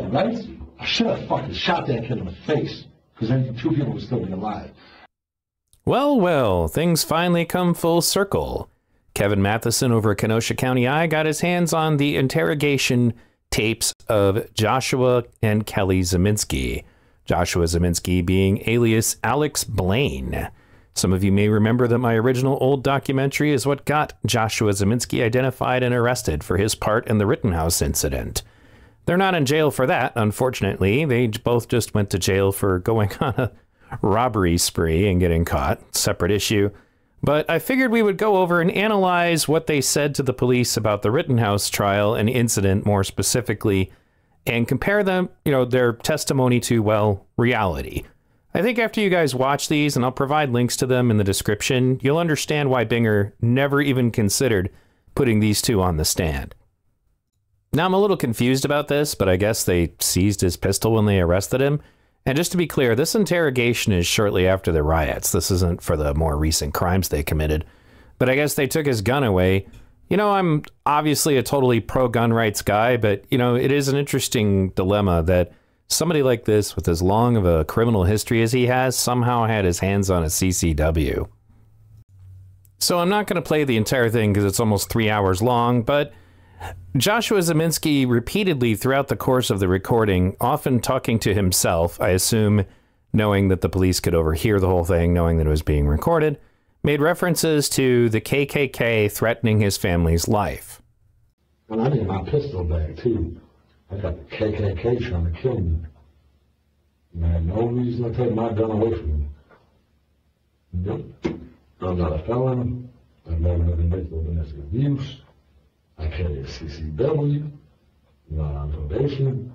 Right? I should have fucking shot that kid in the face, because then 2 people would still be alive. Well, well, things finally come full circle. Kevin Matheson over at Kenosha County I got his hands on the interrogation tapes of Joshua and Kelly Ziminski. Joshua Ziminski being alias Alex Blaine. Some of you may remember that my original old documentary is what got Joshua Ziminski identified and arrested for his part in the Rittenhouse incident. They're not in jail for that, unfortunately. They both just went to jail for going on a robbery spree and getting caught. Separate issue. But I figured we would go over and analyze what they said to the police about the Rittenhouse trial and incident more specifically, and compare them, their testimony to, well, reality. I think after you guys watch these, and I'll provide links to them in the description, you'll understand why Binger never even considered putting these two on the stand. Now, I'm a little confused about this, but I guess they seized his pistol when they arrested him. And just to be clear, this interrogation is shortly after the riots. This isn't for the more recent crimes they committed. But I guess they took his gun away. I'm obviously a totally pro-gun rights guy, but, it is an interesting dilemma that somebody like this, with as long of a criminal history as he has, somehow had his hands on a CCW. So I'm not going to play the entire thing because it's almost 3 hours long, but Joshua Ziminski repeatedly throughout the course of the recording, often talking to himself, I assume knowing that the police could overhear the whole thing, knowing that it was being recorded, made references to the KKK threatening his family's life. And I need my pistol back, too. I got the KKK trying to kill me. And I had no reason to take my gun away from me. Nope. I'm not a felon. I've never been victim of domestic abuse. I carry a CCW, not on probation.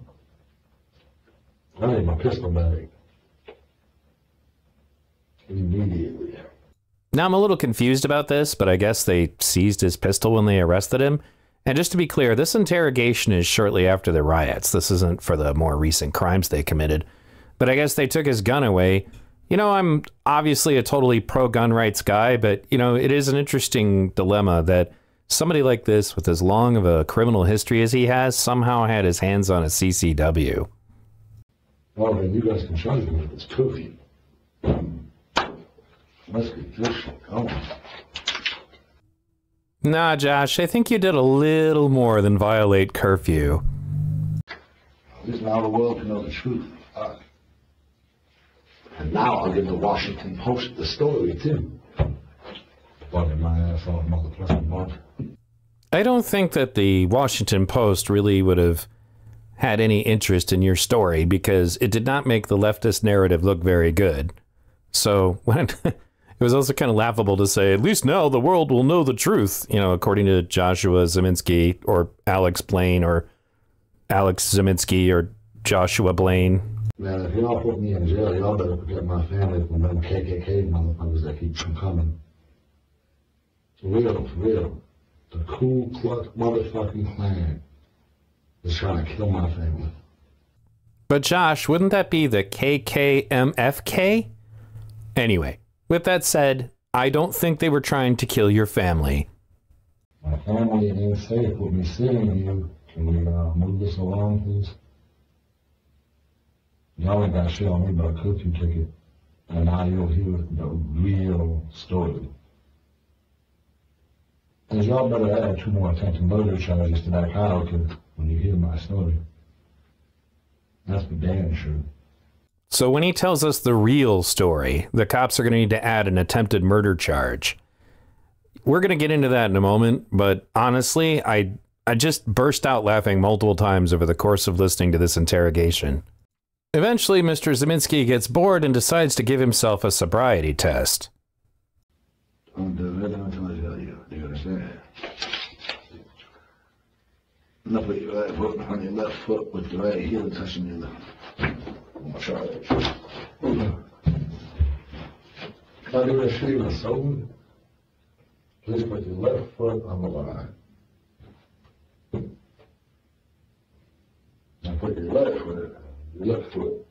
I need my pistol back immediately. Now, I'm a little confused about this, but I guess they seized his pistol when they arrested him. And just to be clear, this interrogation is shortly after the riots. This isn't for the more recent crimes they committed. But I guess they took his gun away. I'm obviously a totally pro-gun rights guy, but, it is an interesting dilemma that somebody like this, with as long of a criminal history as he has, somehow had his hands on a CCW. Well, then you guys can charge me with this curfew. Let's get this shit going. Nah, Josh, I think you did a little more than violate curfew. At least now the world can know the truth. And now I'll give the Washington Post the story, too. Bugging my ass off, motherfucking month. I don't think that the Washington Post really would have had any interest in your story because it did not make the leftist narrative look very good. So when it was also kind of laughable to say, at least now the world will know the truth, according to Joshua Ziminski or Alex Blaine or Alex Ziminski or Joshua Blaine. Man, if y'all put me in jail, y'all better protect my family from them KKK motherfuckers that keep from coming. For real. The Ku Klux motherfucking Klan is trying to kill my family. But Josh, wouldn't that be the KKMFK? Anyway, with that said, I don't think they were trying to kill your family. My family ain't safe with me seeing you. Can we move this along, please? Y'all ain't got shit on me but a cookie ticket. And now you'll hear the real story. Because y'all better add 2 more attempted murder charges to that pile when you hear my story. That's for damn sure. So when he tells us the real story, the cops are going to need to add an attempted murder charge. We're going to get into that in a moment, but honestly, I just burst out laughing multiple times over the course of listening to this interrogation. Eventually, Mr. Ziminski gets bored and decides to give himself a sobriety test. I'm doing it until I tell you. Do you understand? Now put your right foot on your left foot with the right heel touching your left. I'm gonna try it. Can I do that shit even sober? Please put your left foot on the line. Now put your left foot, your left foot.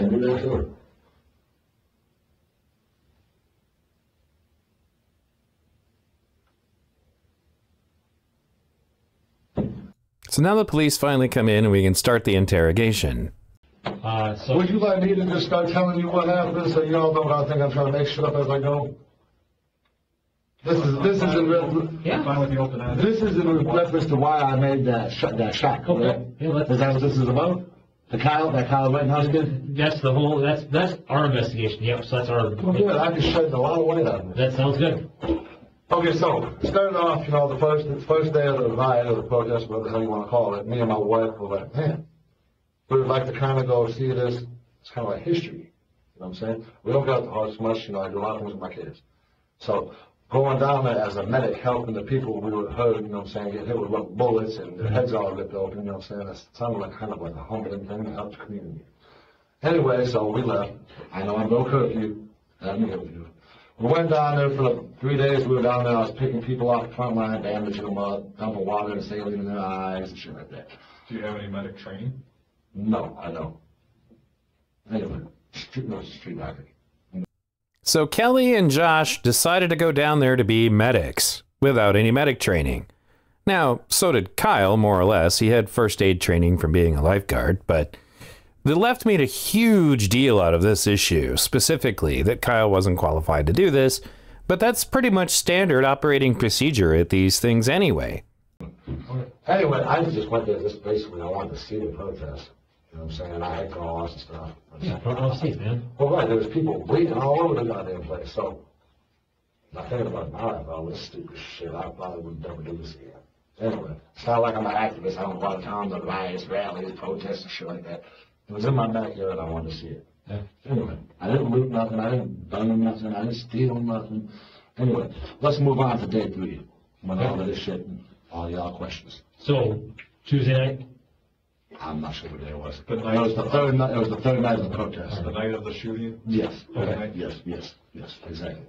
can do that too. So now the police finally come in and we can start the interrogation. Would you like me to just start telling you what happened so you all know what I think I'm trying to make shit up as I go? This is in Fine with the open eye. this is in reference to why I made that shot. Okay. Yeah, Is that what this is about? That Kyle Rittenhouse did? that's the whole, that's our investigation. Yep, so that's our, Well, good. I just shed a lot of light on it. that sounds good. Okay, so starting off, the first day of the riot or the protest, whatever the hell you want to call it, me and my wife were like, man, we would like to kind of go see this. It's kind of like history. You know what I'm saying? We don't got the hearts much. I do a lot of things with my kids. So going down there as a medic, helping the people we were hurt, get hit with rubber bullets and their heads all ripped open, that sounded like kind of like a humbling thing to help the community. Anyway, so we left. I know I'm no curfew. I'm here with you. We went down there for the 3 days we were down there. I was picking people off the front line, bandaging them up, dumping water and saline in their eyes and shit like that. Do you have any medic training? No, I don't. Anyway, street doctor. So Kelly and Josh decided to go down there to be medics without any medic training. Now, so did Kyle, more or less. He had first aid training from being a lifeguard, but the left made a huge deal out of this issue, specifically that Kyle wasn't qualified to do this, but that's pretty much standard operating procedure at these things anyway. Anyway, I just went there just basically I wanted to see the protest. You know what I'm saying? I had calls and stuff. Yeah, front seat, man. Well, right, there was people bleeding all over the goddamn place, so I'm thinking about now about all this stupid shit. I probably would never do this again. Anyway, it's not like I'm an activist. I don't go out of town to riots, rallies, protests, and shit like that. It was in my backyard. I wanted to see it. Yeah. Anyway, I didn't loot nothing. I didn't burn nothing. I didn't steal nothing. Anyway, let's move on to day 3. When all of this shit and all y'all questions. So, Tuesday night? I'm not sure what day it was. The It night was the third night. It was the third night of the protest. The night of the shooting? Yes. Okay. Yes, exactly.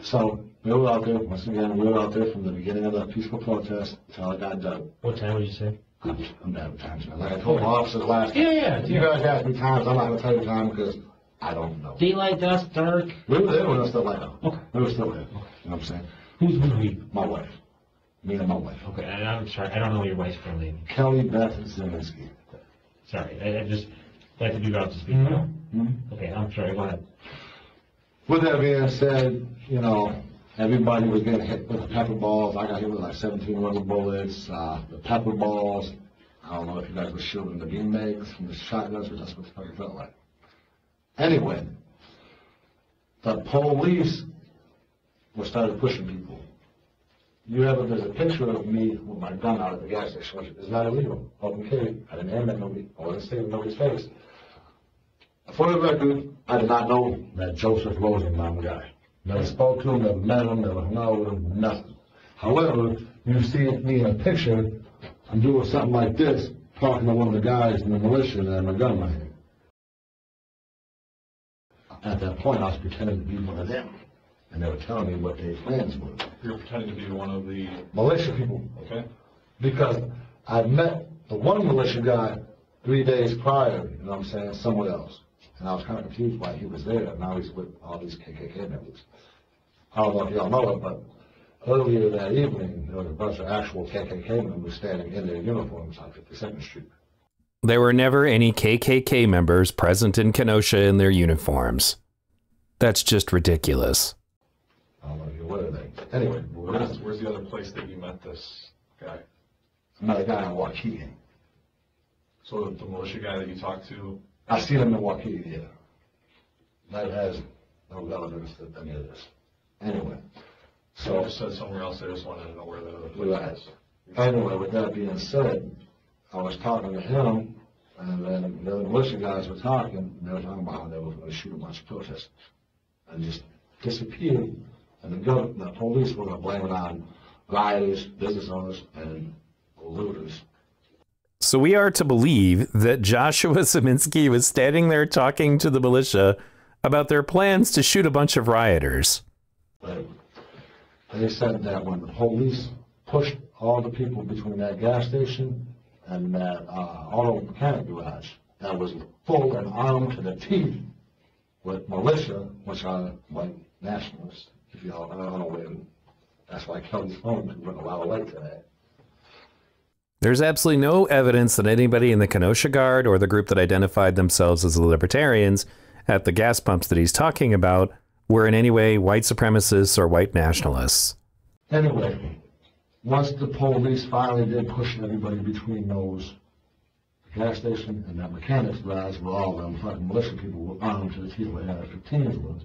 So we were out there, once again, we were out there from the beginning of the peaceful protest until it got done. What time would you say? I'm bad with times, man. Like I told my officers last time. Yeah. You guys ask me times, I'm not going to tell you time because I don't know. Daylight, dusk, dark? We were there when it was still light out. Okay. We were still there. You know what I'm saying? Who's we? My wife. Me and my wife. Okay, I'm sorry, I don't know your wife's full name. Kelly Beth Ziminski. Sorry, I just like to do that to speak. Okay, I'm sorry, go ahead. With that being said, everybody was getting hit with the pepper balls. I got hit with like 17 rubber bullets. The pepper balls, I don't know if you guys were shooting the beanbags from the shotguns, but that's what the fuck it felt like. Anyway, the police started pushing people. There's a picture of me with my gun out at the gas station, which is not illegal. Open carry. I didn't aim at nobody. I wasn't staring in nobody's face. For the record, I did not know that Joseph Rosenbaum guy. Never spoke to him, never met him, never hung out with him, nothing. However, you see me in a picture, I'm doing something like this, talking to one of the guys in the militia that had a gun in my hand. At that point, I was pretending to be one of them. And they were telling me what their plans were. You're pretending to be one of the... Militia people. Okay. Because I met the one militia guy 3 days prior, somewhere else. And I was kind of confused why he was there. Now he's with all these KKK members. I don't know if y'all know it, but earlier that evening, there was a bunch of actual KKK members standing in their uniforms on 52nd Street. There were never any KKK members present in Kenosha in their uniforms. That's just ridiculous. I don't know if you're aware of that. Anyway, Where's the other place that you met this guy? I met a guy in Waukegan. So the militia guy that you talked to? I seen him in Waukegan, yeah. That has no relevance to any of this. Anyway, So I just said somewhere else. I just wanted to know where the other place Right. is. Anyway, with that being said, I was talking to him, and then the other militia guys were talking, and they were talking about how they were going to shoot a bunch of protesters. And just disappeared, and the police were going to blame it on rioters, business owners, and looters. So we are to believe that Joshua Ziminski was standing there talking to the militia about their plans to shoot a bunch of rioters. But they said that when the police pushed all the people between that gas station and that auto mechanic garage, that was full and armed to the teeth with militia, which are white nationalists. If y'all, I don't know when. That's why Kelly's phone could bring a lot of light to that. There's absolutely no evidence that anybody in the Kenosha Guard or the group that identified themselves as the Libertarians at the gas pumps that he's talking about were in any way white supremacists or white nationalists. Anyway, once the police finally did push everybody between those, the gas station and that mechanics garage where all them fucking militia people were armed to the teeth with AR-15s was,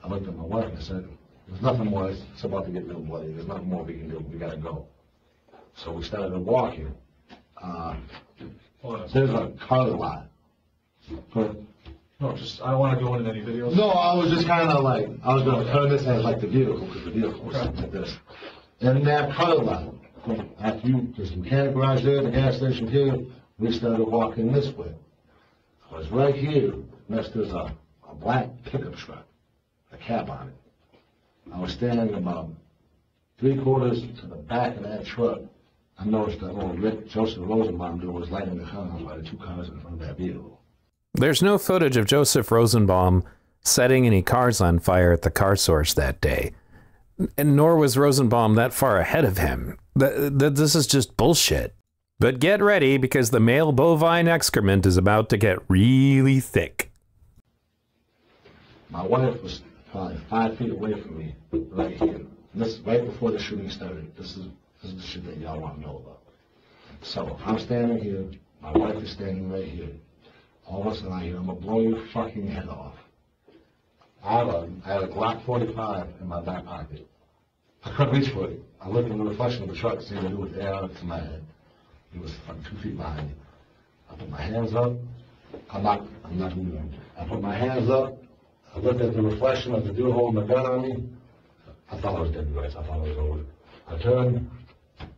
I looked at my wife and I said, there's nothing more, it's about to get real bloody, there's nothing more we can do, we gotta go. So we started walking. There's a car lot. No, just, I don't want to go into any videos. No, I was just kind of like, I was going to turn this as like the vehicle, because the vehicle was something like this. In that car lot, after there's a mechanic garage there, the gas station here, we started walking this way. I was right here, next to a black pickup truck, a cab on it. I was standing about 3/4 to the back of that truck. I noticed that old Joseph Rosenbaum dude was lighting the car on by the two cars in front of that vehicle. There's no footage of Joseph Rosenbaum setting any cars on fire at the car source that day. And nor was Rosenbaum that far ahead of him. This is just bullshit. But get ready, because the male bovine excrement is about to get really thick. My wife was probably 5 feet away from me, right here. And this is right before the shooting started. This is the shit that y'all want to know about. So I'm standing here, my wife is standing right here. All of a sudden I hear, I'm going to blow your fucking head off. I had a Glock 45 in my back pocket. I couldn't reach for it. I looked in the reflection of the truck, seeing it with the air to my head. He was fucking 2 feet behind me. I put my hands up. I'm not moving. I put my hands up. I looked at the reflection of the dude holding the gun on me. I thought I was dead right. I thought I was over. I turned.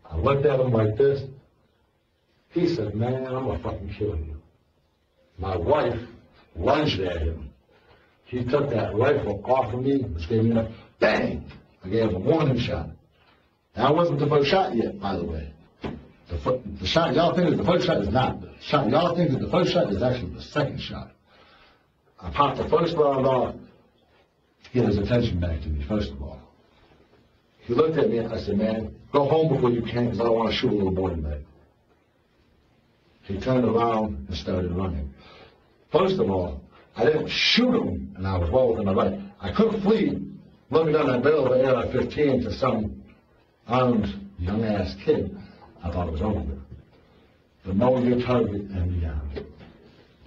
I looked at him like this. He said, man, I'm going to fucking kill you. My wife lunged at him. He took that rifle off of me, which gave me a bang. I gave him a warning shot. That wasn't the first shot yet, by the way. The shot y'all think is the first shot is not. The shot y'all think is the first shot is actually the second shot. I popped the first round off to get his attention back to me, first of all. He looked at me and I said, man, go home before you can, because I don't want to shoot a little boy tonight. He turned around and started running. First of all, I didn't shoot him, and I was well within my right. I could flee, looking down that barrel of the AR-15 to some armed young-ass kid. I thought it was over. But know your target and beyond.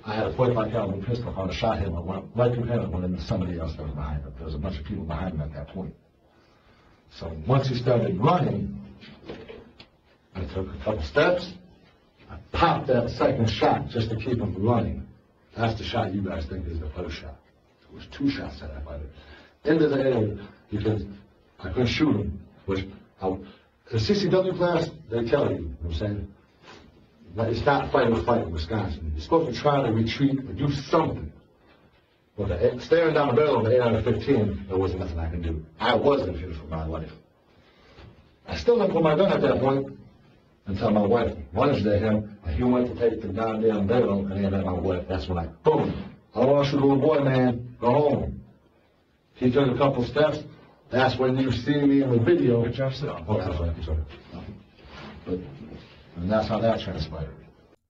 I had a .45 caliber pistol. If I would have shot him, I went right through him, and then somebody else that was behind him. There was a bunch of people behind him at that point. So once he started running, I took a couple steps. I popped that second shot just to keep him running. That's the shot you guys think is the first shot. It was 2 shots that I fired into the air because I couldn't shoot him. Which the CCW class, they tell you, what I'm saying, that it's not fight or flight in Wisconsin. You're supposed to try to retreat or do something. But staring down the barrel of the AR-15, there wasn't nothing I could do. I was in fear for my life. I still didn't pull my gun at that point until my wife lunged at him, and he went to take the goddamn barrel, and then at my wife, that's when I, boom, I don't want to shoot a little boy, man, go home. He took a couple steps, that's when you see me in the video. Good job, sit down. Oh, that's right, I'm sorry. And that's how that transpired.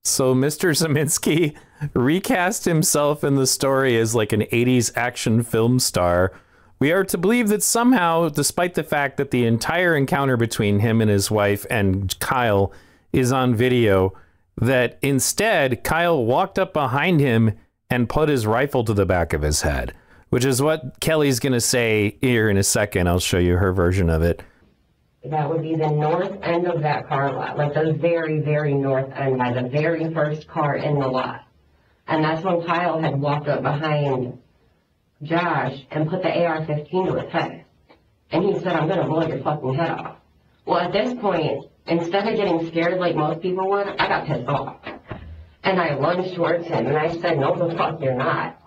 So Mr. Ziminski recast himself in the story as like an 80s action film star. We are to believe that somehow, despite the fact that the entire encounter between him and his wife and Kyle is on video, that instead Kyle walked up behind him and put his rifle to the back of his head, which is what Kelly's going to say here in a second. I'll show you her version of it. That would be the north end of that car lot, like the very, very north end by the very first car in the lot. And that's when Kyle had walked up behind Josh and put the AR-15 to his head. And he said, I'm going to blow your fucking head off. Well, at this point, instead of getting scared like most people would, I got pissed off. And I lunged towards him and I said, no, the fuck you're not.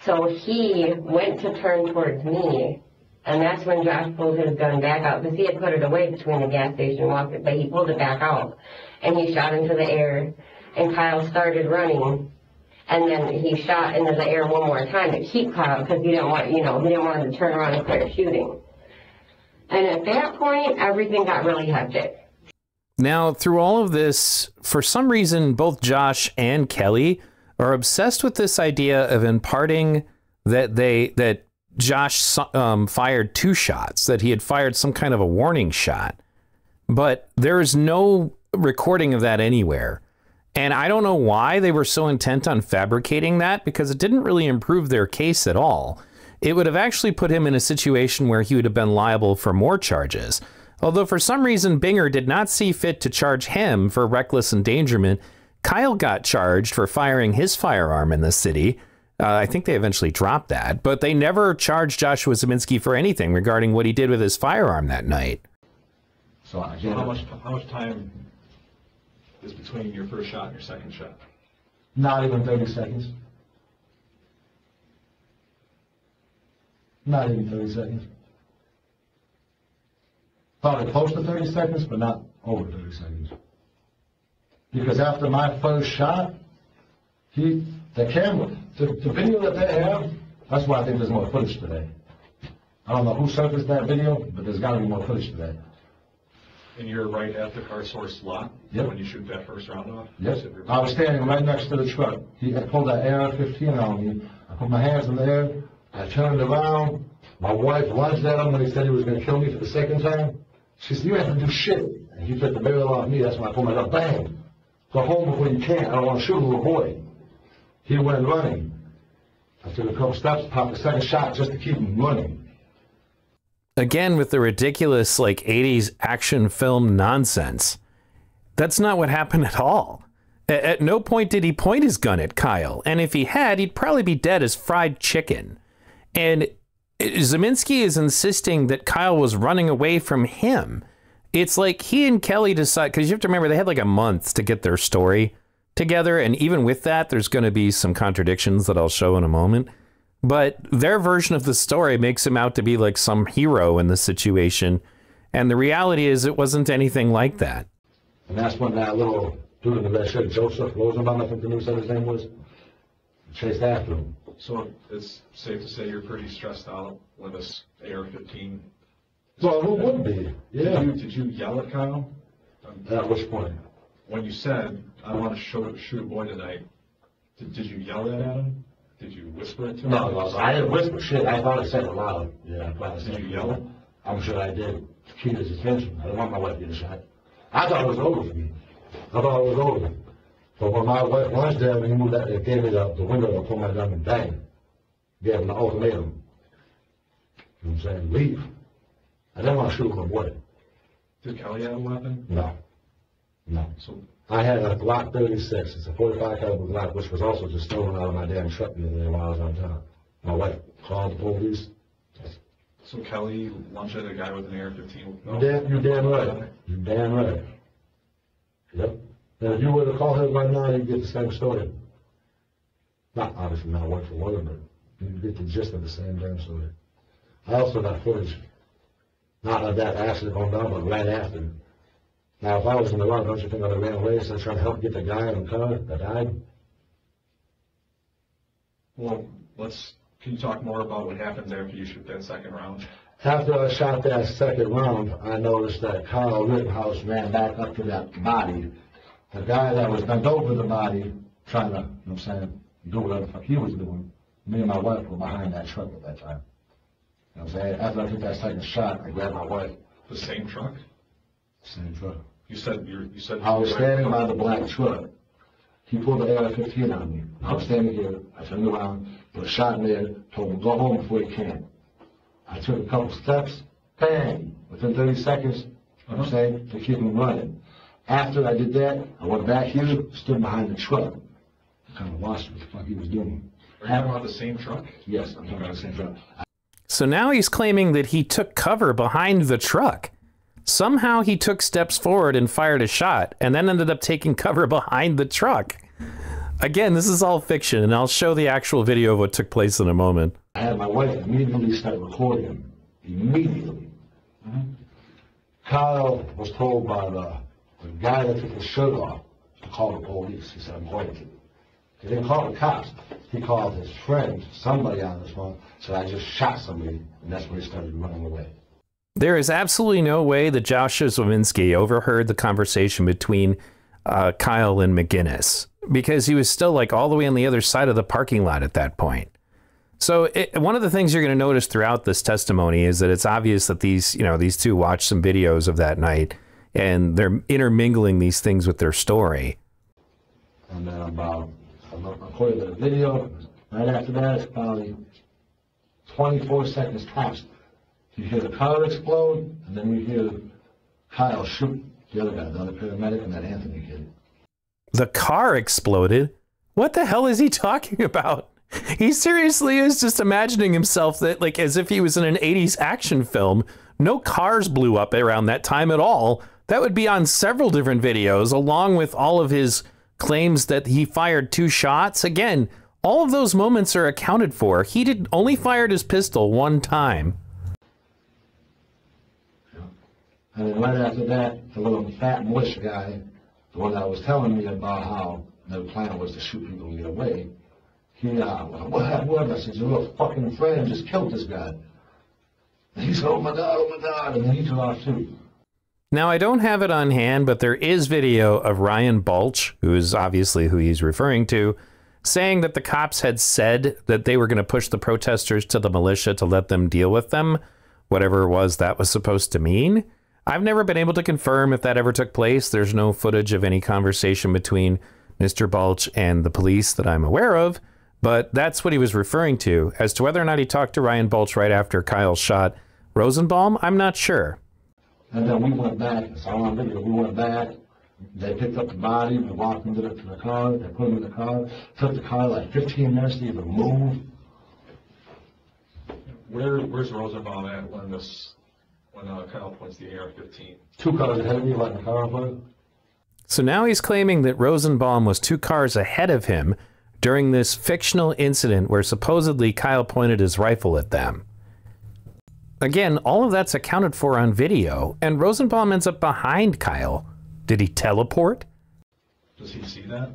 So he went to turn towards me. And that's when Josh pulled his gun back out, because he had put it away between the gas station and walked it, but he pulled it back out. And he shot into the air, and Kyle started running. And then he shot into the air one more time to keep Kyle because he didn't want, he didn't want him to turn around and start shooting. And at that point, everything got really hectic. Now, through all of this, for some reason, both Josh and Kelly are obsessed with this idea of imparting that Josh fired 2 shots, that he had fired some kind of a warning shot. But there is no recording of that anywhere. And I don't know why they were so intent on fabricating that, because it didn't really improve their case at all. It would have actually put him in a situation where he would have been liable for more charges. Although for some reason Binger did not see fit to charge him for reckless endangerment, Kyle got charged for firing his firearm in the city. I think they eventually dropped that, but they never charged Joshua Ziminski for anything regarding what he did with his firearm that night. So how much time is between your first shot and your second shot? Not even 30 seconds. Not even 30 seconds. Probably close to 30 seconds, but not over 30 seconds. Because after my first shot, the camera, the video that they have, that's why I think there's more footage today. I don't know who surfaced that video, but there's got to be more footage today. And you're right at the car source lot? Yep. When you shoot that first round off? Yes. I was standing right next to the truck. He had pulled that AR-15 on me. I put my hands in the air. I turned around. My wife lunged at him when he said he was going to kill me for the second time. She said, "You have to do shit." And he took the barrel off me. That's when I pulled my gun. Bang! Go home before you can. I don't want to shoot a little boy. He went running. I took a couple steps, popped the second shot just to keep him running. Again, with the ridiculous, like, 80s action film nonsense. That's not what happened at all. At no point did he point his gun at Kyle. And if he had, he'd probably be dead as fried chicken. And Ziminski is insisting that Kyle was running away from him. It's like he and Kelly decide, because you have to remember, they had like a month to get their story together. And even with that, there's going to be some contradictions that I'll show in a moment. But their version of the story makes him out to be like some hero in the situation. And the reality is it wasn't anything like that. And that's when that little dude in the red shirt, Joseph Rosenbaum, I think the news said his name was, chased after him. So it's safe to say you're pretty stressed out with this AR-15. Well, who wouldn't be? Yeah. Did you yell at Kyle? At which point? When you said, "I want to shoot a boy tonight," did you yell that at him? Did you whisper it to him? No, I didn't whisper shit. I thought I said it loud. Yeah, I probably said Did you yell it? I'm sure I did. To keep his attention. I didn't want my wife to get shot. I thought it was over for me. I thought it was over. But when my wife lunged at him, he moved that, it gave me the window to pull my gun and bang. Gave him the ultimatum. You know what I'm saying? Leave. I didn't want to shoot my boy. Did Kelly have a weapon? No. No. So I had a Glock 36. It's a 45 caliber Glock, which was also just stolen out of my damn truck the other day while I was on town. My wife called the police. So Kelly lunged at a guy with an AR-15? No? You're damn right. You're damn right. Yep. And if you were to call him right now, you'd get the same story. Not obviously not word for word, but you'd get the gist of the same damn story. I also got footage, not of that accident going down, but right after. Now, if I was in the wrong, don't you think I would have ran away instead of trying to help get the guy in the car that died? Well, can you talk more about what happened there after you shoot that second round? After I shot that second round, I noticed that Kyle Rittenhouse ran back up to that body. The guy that was bent over the body, trying to, you know what I'm saying, do whatever the fuck he was doing. Me and my wife were behind that truck at that time. You know what I'm saying? After I took that second shot, I grabbed my wife. The same truck? Same truck. You said I was standing by the black truck. He pulled the AR-15 on me. I was standing here. I turned around, put a shot in there, told him go home before he can. I took a couple steps, bang, within 30 seconds, you know what I'm saying, to keep him running. After I did that, I went back here, stood behind the truck. I kind of lost what the fuck he was doing. Are you talking about the same truck? Yes, I'm talking about the same truck. So now he's claiming that he took cover behind the truck. Somehow he took steps forward and fired a shot, and then ended up taking cover behind the truck. Again, this is all fiction, and I'll show the actual video of what took place in a moment. I had my wife immediately start recording him. Immediately. Kyle was told by the guy that took his shirt off to call the police. He said, I'm going to. He didn't call the cops. He called his friend, somebody on his phone, so I just shot somebody, and that's when he started running away. There is absolutely no way that Joshua Ziminski overheard the conversation between Kyle and McGinnis, because he was still like all the way on the other side of the parking lot at that point. So one of the things you're going to notice throughout this testimony is that it's obvious that these two watched some videos of that night, and they're intermingling these things with their story. And then according to the video, right after that, it's probably 24 seconds tops. You hear the car explode, and then you hear Kyle shoot the other guy, the other paramedic, and that Anthony kid. The car exploded? What the hell is he talking about? He seriously is just imagining himself that, like, as if he was in an 80s action film. No cars blew up around that time at all. That would be on several different videos, along with all of his claims that he fired 2 shots. Again, all of those moments are accounted for. He only fired his pistol 1 time. And then right after that, the little fat militia guy, the one that was telling me about how their plan was to shoot people and get away, he, what happened? I said, your little fucking friend just killed this guy. And he said, oh my God, and then he took off too. Now, I don't have it on hand, but there is video of Ryan Balch, who is obviously who he's referring to, saying that the cops had said that they were going to push the protesters to the militia to let them deal with them, whatever it was that was supposed to mean. I've never been able to confirm if that ever took place. There's no footage of any conversation between Mr. Balch and the police that I'm aware of, but that's what he was referring to. As to whether or not he talked to Ryan Balch right after Kyle shot Rosenbaum, I'm not sure. And then we went back, it's all on video, we went back, they picked up the body, we walked into the car, they put him in the car, took the car like 15 minutes to even move. Where's Rosenbaum at when Kyle points the AR-15? 2 cars ahead of me, like the car on fire. So now he's claiming that Rosenbaum was 2 cars ahead of him during this fictional incident where supposedly Kyle pointed his rifle at them. Again, all of that's accounted for on video, and Rosenbaum ends up behind Kyle. Did he teleport? Does he see that?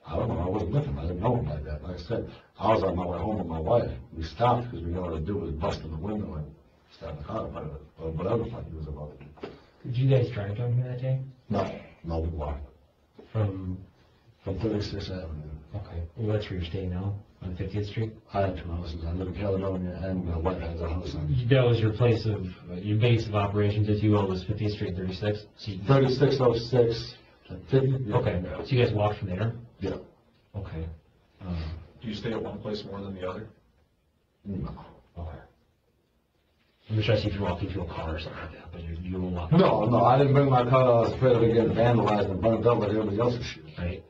I don't know, I wasn't with him, I didn't know him like that. Like I said, I was on my way home with my wife. We stopped because we knew what to do was bust in the window and start the car, or whatever the fuck he was about to do. Did you guys drive down here that day? No, we walked. From 36th Avenue. okay, well, that's where you're staying now, on 50th Street? I have 2 houses. I live in Caledonia, and my wife has a house on That was your place of, your base of operations, if you will, was 50th Street, 36? So you, 3606 to 50. Yeah. okay, so you guys walked from there? Yeah. Okay. Do you stay at one place more than the other? No. Okay. I'm just trying to see if you're walking through a car or something like that, but you won't walk. No, I didn't bring my car. I was afraid of it getting vandalized and burned up like everybody else's shit. Right.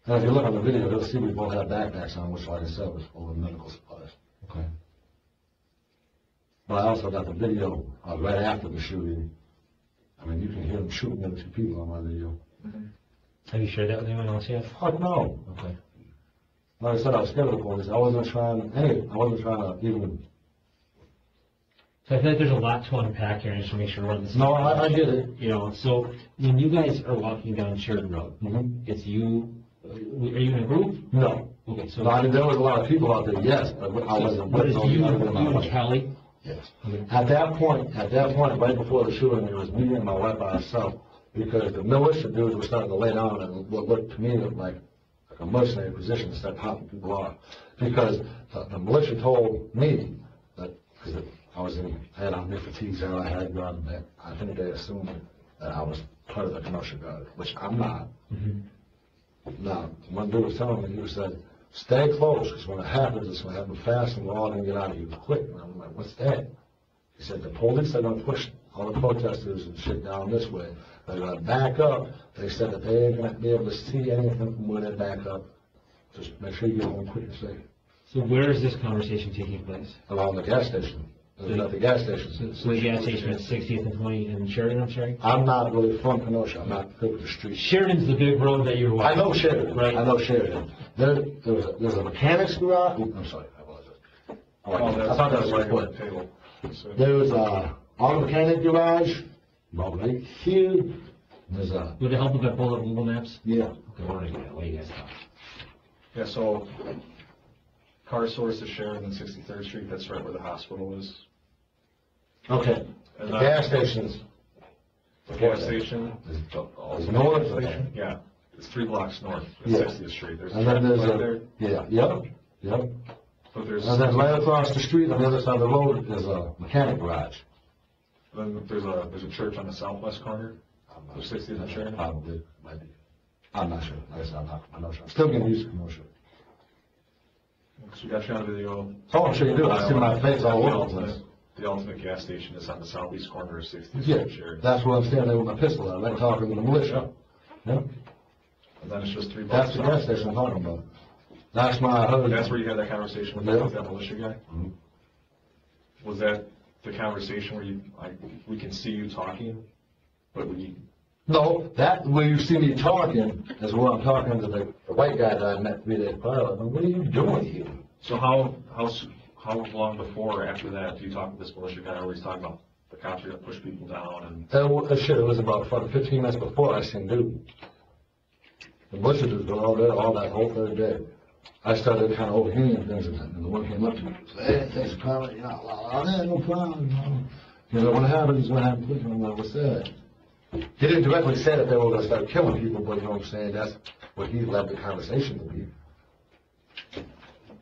And if you look on the video, you'll see we both have backpacks on, which, like I said, was full of medical supplies. Okay. But I also got the video right after the shooting. I mean, you can hear them shooting at 2 people on my video. Have you shared that with anyone else yet? Fuck no. Okay. Like I said, I was scared of the police. I wasn't trying to even... So I feel like there's a lot to unpack here, just to make sure we're on the same No, page. I get it. You know, so when you guys are walking down Sheridan Road, it's you, are you in a group? No. Okay, so No, I mean, there was a lot of people out there, yes, but I wasn't what with is those you other than my and wife. Kelly? Yes. Okay. At that point, right before the shooting, it was me and my wife by ourselves, because the militia dudes were starting to lay down and what looked to me like a mercenary position to start popping people off. Because the militia told me that, because I had on my fatigues and I had gone back, I think they assumed that I was part of the Kenosha Guard, which I'm not. Now, one dude was telling me, he said, stay close, because when it happens, it's going to happen fast and we're all going to get out of here quick. And I'm like, what's that? He said, the police are going to push all the protesters and shit down this way. They're going to back up. They said that they ain't going to be able to see anything from where they back up. Just make sure you get home quick and safe. So where is this conversation taking place? Around the gas station. There's at the gas station. So the gas station at 60th and 20th in Sheridan, I'm sorry? I'm not really from Kenosha. I'm not good with the streets. Sheridan's the big road that you're I walking. know Sheridan. Right. I know Sheridan. There's a mechanic's garage. I'm sorry. I apologize. I thought that was right what. on the table. So, There was a auto mechanic garage, about right here, There's a, Would it help if I pulled up Google Maps? yeah. Okay, what do you guys thought? Yeah, so car source is Sheridan and 63rd Street, that's right where the hospital is. Okay, And the gas stations. The gas station, Is north of that. yeah, it's 3 blocks north of Yeah. 60th Street. There's a And then traffic there's light there, yep. but there's, And then right across the street on the other side of the road is a mechanic garage. then there's a church on the southwest corner of 60th and Sheridan. Probably, might be. I'm not sure. Like I said, I'm not sure. I'm still getting used to Kenosha. So we got you on video. Oh, I'm sure you do. I see my face all over the place. The ultimate gas station is on the southeast corner of 60th Yeah, and Sheridan. that's where I'm standing there with my pistol out, like talking to the militia. Yep, And then it's just 3 that's blocks the gas south. station I'm talking about. That's my husband. That's where you had that conversation with Yeah. that militia guy? Mhm. Was that the conversation where we can see you talking, but No, that, where you see me talking, is where I'm talking to the white guy that I met 3 days prior. I'm like, what are you doing here? so how long before or after that do you talk to this militia guy where he's talking about the cops are gonna push people down and, It was about fucking 15 minutes before I seen dude. The militia dudes were all there, all that whole third day. I started kind of overhearing things, and the one came up to me, and said, hey, thanks for calling, you know, yeah, no problem, you know. You know, what happened is what happened, quick, and I'm like, what's that? He didn't directly say that they were gonna start killing people, but you know what I'm saying, that's what he led the conversation to be.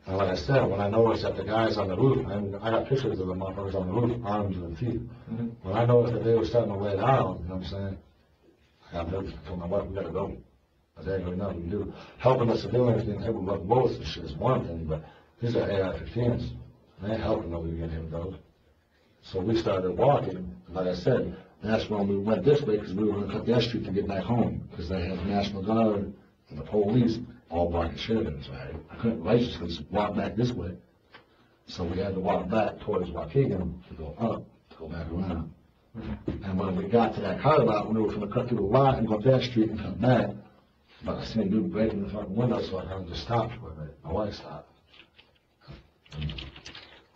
And like I said, when I noticed that the guys on the roof, and I got pictures of the motherfuckers on the roof, arms and feet. When I noticed that they were starting to lay down, you know what I'm saying, I got nervous, I told my wife, we gotta go. I said, ain't really nothing we can do. Helping the civilians getting hit with rubber bullets and shit is one thing, but these are AR-15s. They ain't helping nobody get hit with those. So we started walking, like I said, that's when we went this way, because we were gonna cut that street to get back home, because they had the National Guard and the police all blocking Sheridan, so I couldn't righteously walk back this way. So we had to walk back towards Waukegan to go up, to go back around. And when we got to that car lot, we were gonna cut through the lot and go up that street and come back, but I seen a dude breaking the fucking window, so I kind of just stopped for a minute. My wife stopped. And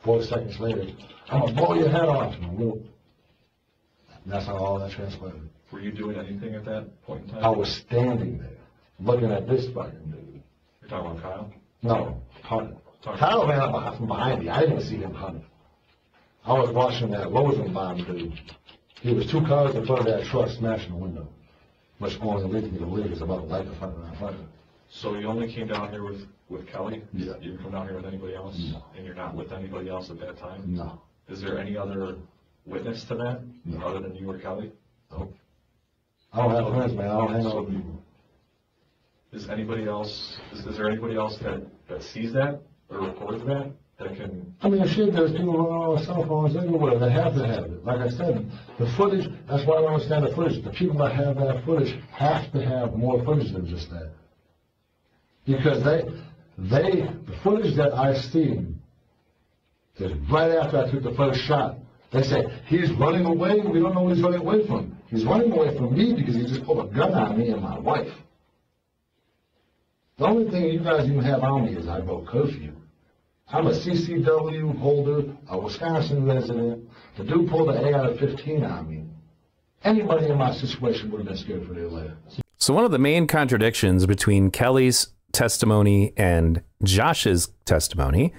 4 seconds later, I'm gonna blow your head off. And and that's how all that transpired. were you doing anything at that point in time? I was standing there, looking at this fucking dude. You're talking about Kyle? No, punting. Kyle ran up from behind me. I didn't see him punting. I was watching that Rosenbaum dude. He was 2 cars in front of that truck smashing the window. Which only leads me to believe is about to light the fucking on fire. So you only came down here with Kelly? Yeah. You didn't come down here with anybody else? No. And you're not with anybody else at that time? No. Is there any other witness to that, No. other than you or Kelly? Nope. I don't have friends, man. I don't hang out with people. Is anybody else, is there anybody else that sees that or records that can, I mean, shit, there's people on cell phones everywhere. They have to have it. Like I said, the footage, that's why I don't understand the footage. The people that have that footage have to have more footage than just that. Because the footage that I've seen is right after I took the first shot. They say, he's running away. We don't know what he's running away from. He's running away from me because he just pulled a gun on me and my wife. The only thing you guys even have on me is I vote curfew. I'm a CCW holder, a Wisconsin resident. The dude pulled an AR-15 on me. Anybody in my situation would have been scared for their life. So one of the main contradictions between Kelly's testimony and Josh's testimony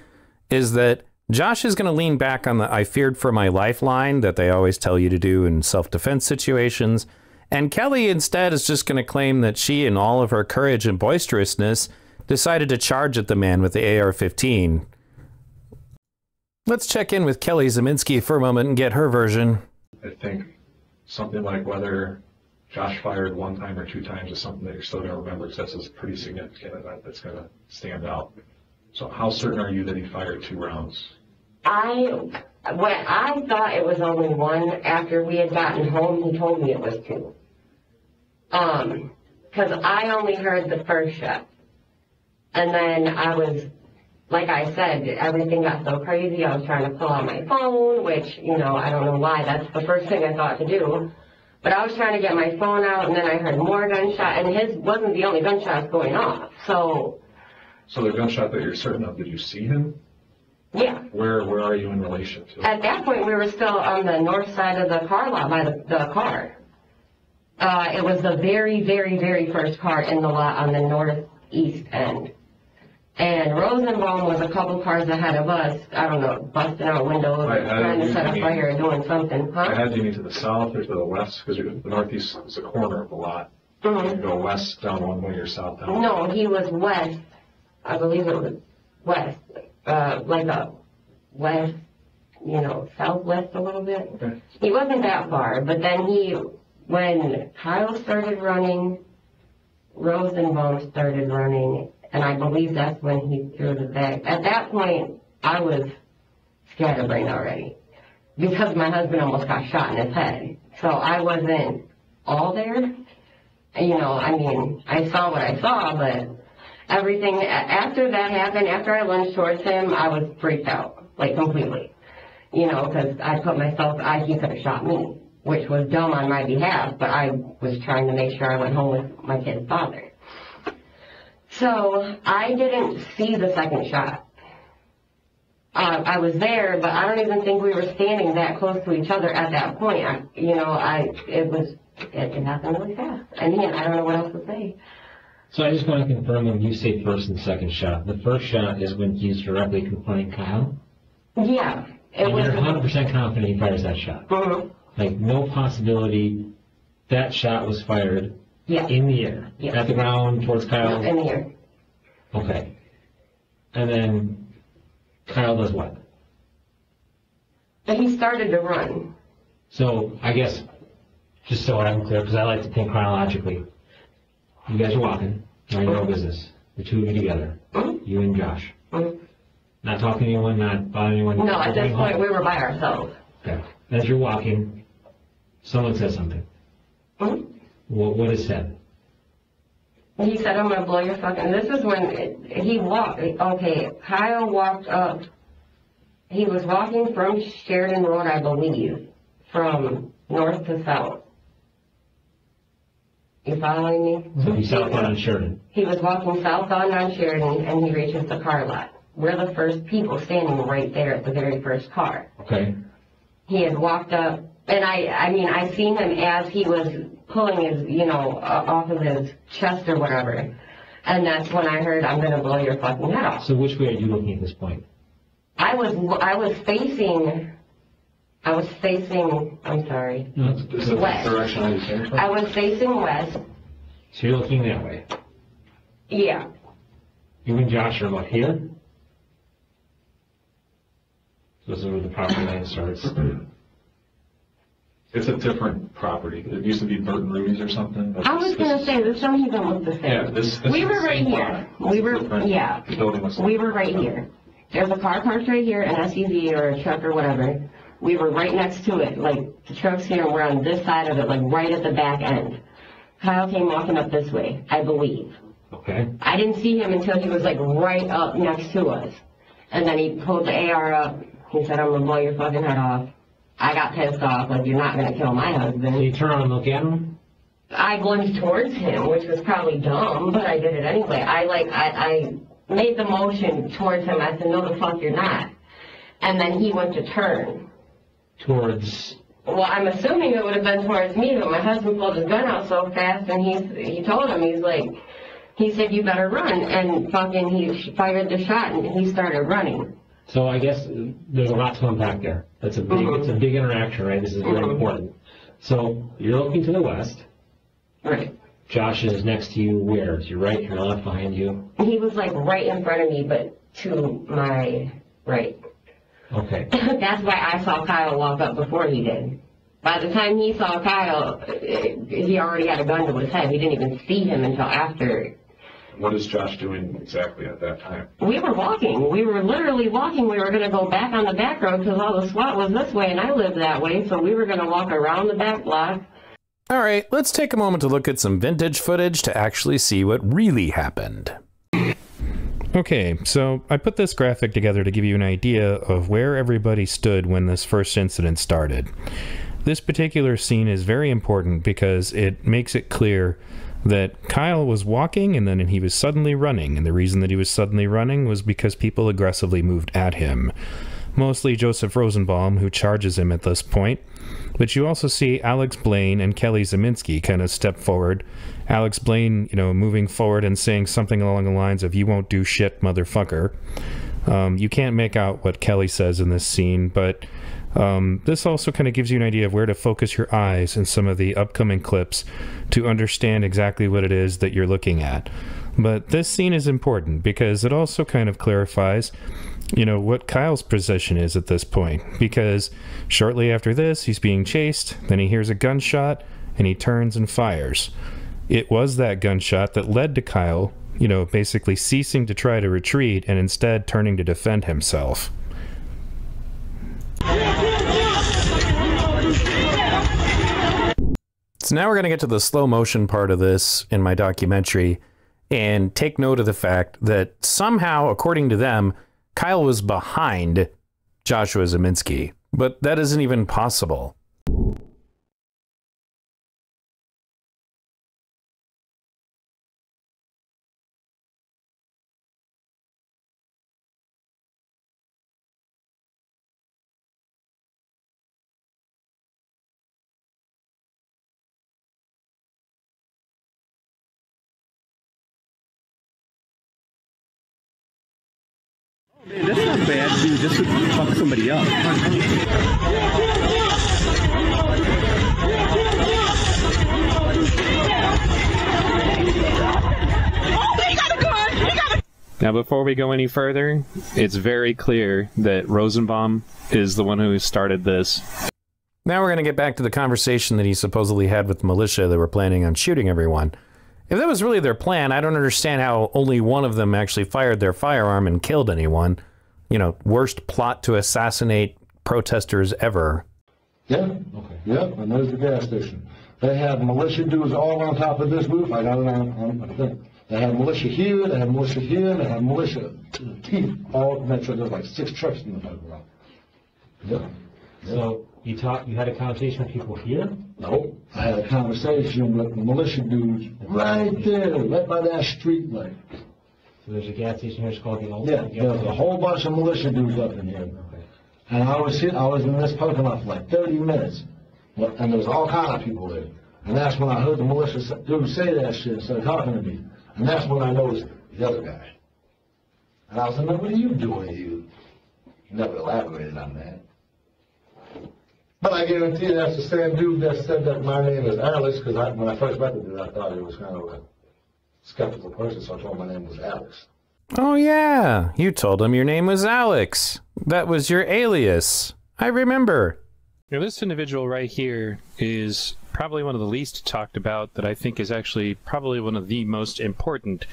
is that Josh is going to lean back on the "I feared for my life" line that they always tell you to do in self-defense situations. And Kelly instead is just going to claim that she, in all of her courage and boisterousness, decided to charge at the man with the AR-15. Let's check in with Kelly Ziminski for a moment and get her version. I think something like whether Josh fired 1 time or 2 times is something that you're still going to remember, because that's a pretty significant event that's going to stand out. So how certain are you that he fired 2 rounds? I thought it was only 1. After we had gotten home, he told me it was 2. Because I only heard the first shot. And then I was, like I said, everything got so crazy. I was trying to pull out my phone, which, you know, I don't know why. That's the first thing I thought to do. But I was trying to get my phone out, and then I heard more gunshot, and his wasn't the only gunshots going off. So the gunshot that you're certain of, did you see him? yeah. Where are you in relation to? At that point, we were still on the north side of the car lot by the car. It was the very, very, very first car in the lot on the northeast end. And Rosenbaum was a couple cars ahead of us, I don't know, busting out windows, trying to set a fire or doing something, I huh? had you mean to the south or to the west, because the northeast is a corner of the lot. You go west down one way or south down. No, he was west, I believe it was west, like a west, southwest a little bit. Okay. He wasn't that far, but then when Kyle started running, Rosenbaum started running, and I believe that's when he threw the bag. At that point, I was scatterbrained already, because my husband almost got shot in his head. So I wasn't all there. I saw what I saw, but everything, after that happened, after I lunged towards him, I was freaked out, like completely. Because I put myself, he could have shot me, which was dumb on my behalf, but I was trying to make sure I went home with my kid's father. So I didn't see the second shot. I was there, but I don't even think we were standing that close to each other at that point. It happened really fast. And again, I don't know what else to say. So I just want to confirm, when you say first and second shot, the first shot is when he's directly confronting Kyle? Yeah. And you're 100% confident he fires that shot? Mm-hmm. Like, no possibility that shot was fired in the air? Yeah. At the ground, towards Kyle? In the air. Okay. And then Kyle does what? But he started to run. So, I guess, just so I'm clear, because I like to think chronologically, you guys are walking, mind your own business, the two of you together, you and Josh. Not talking to anyone, not bothering anyone? No, at this point we were by ourselves. Okay. As you're walking, someone says something. What is said? He said, I'm going to blow your fucking... This is when he walked... Okay, Kyle walked up. He was walking from Sheridan Road, I believe, from north to south. You following me? So he's southbound on Sheridan. He was walking southbound on Sheridan, and he reaches the car lot. We're the first people standing right there at the very first car. Okay. He had walked up, and I seen him as he was pulling his, off of his chest or whatever. And that's when I heard, I'm going to blow your fucking head off. So which way are you looking at this point? I was facing, I'm sorry, Is it west. the direction I was saying from? I was facing west. So you're looking that way. Yeah. You and Josh are about here? So this is where the property line starts. It's a different property. It used to be Burton Rudy's or something. I was going to say, this don't even look the same. Yeah, this We is were the right same here. lot. We It's were, different. yeah. The building was. We were right here. There's a car parked right here, an SUV or a truck or whatever. We were right next to it, like the truck's here, and we're on this side of it, like right at the back end. Kyle came walking up this way, I believe. Okay. I didn't see him until he was like right up next to us. And then he pulled the AR up. He said, I'm going to blow your fucking head off. I got pissed off, like, you're not going to kill my So husband. you turn around and look at him? I lunged towards him, which was probably dumb, but I did it anyway. I made the motion towards him. I said, no, the fuck, you're not. And then he went to turn. Towards... Well, I'm assuming it would have been towards me, but my husband pulled his gun out so fast, and he told him, he said, you better run. And fucking he fired the shot, and he started running. So I guess there's a lot to unpack there. It's a big interaction, right? This is very important. So you're looking to the west. Right. Josh is next to you where? To your right, your left, behind you? He was like right in front of me, but to my right. Okay. That's why I saw Kyle walk up before he did. By the time he saw Kyle, he already had a gun to his head. He didn't even see him until after. What is Josh doing exactly at that time? We were walking. We were literally walking. We were going to go back on the back road because all the SWAT was this way and I lived that way. So we were going to walk around the back block. All right, let's take a moment to look at some vintage footage to actually see what really happened. Okay, so I put this graphic together to give you an idea of where everybody stood when this first incident started. This particular scene is very important because it makes it clear that Kyle was walking and then he was suddenly running, and the reason that he was suddenly running was because people aggressively moved at him. mostly Joseph Rosenbaum, who charges him at this point. But you also see Alex Blaine and Kelly Ziminski kind of step forward. Alex Blaine, moving forward and saying something along the lines of, "You won't do shit, motherfucker." You can't make out what Kelly says in this scene, but this also kind of gives you an idea of where to focus your eyes in some of the upcoming clips to understand exactly what it is that you're looking at. But this scene is important because it also kind of clarifies, what Kyle's position is at this point. Because shortly after this, he's being chased, then he hears a gunshot, and he turns and fires. It was that gunshot that led to Kyle, basically ceasing to try to retreat and instead turning to defend himself. So now we're going to get to the slow motion part of this in my documentary and take note of the fact that somehow, according to them, Kyle was behind Joshua Ziminski, but that isn't even possible. Man, that's not bad, dude. Just to fuck somebody up. Now, before we go any further, it's very clear that Rosenbaum is the one who started this. Now we're going to get back to the conversation that he supposedly had with the militia that were planning on shooting everyone. If that was really their plan, I don't understand how only one of them actually fired their firearm and killed anyone. Worst plot to assassinate protesters ever. Yeah, okay. Yep, and there's the gas station. They had militia dudes all on top of this roof. I got it on the thing. They had militia here, they had militia here, they had militia to the teeth. All metro, there's like 6 trucks in the background. Yeah. So you had a conversation with people here? No, I had a conversation with the militia dudes right there, right by that street light. So there's a gas station here, it's called the old. Yeah, there was a whole bunch of militia dudes up in here. Okay. And I was in this parking lot for like 30 minutes. And there was all kind of people there. And that's when I heard the militia dudes say that shit and started talking to me. And that's when I noticed the other guy. And I was like, "What are you doing here?" He never elaborated on that. But I guarantee you that's the same dude that said that my name is Alex, because when I first met the dude, I thought he was kind of a skeptical person, so I told him my name was Alex. Oh yeah, you told him your name was Alex. That was your alias. I remember. Now this individual right here is probably one of the least talked about, that I think is actually probably one of the most important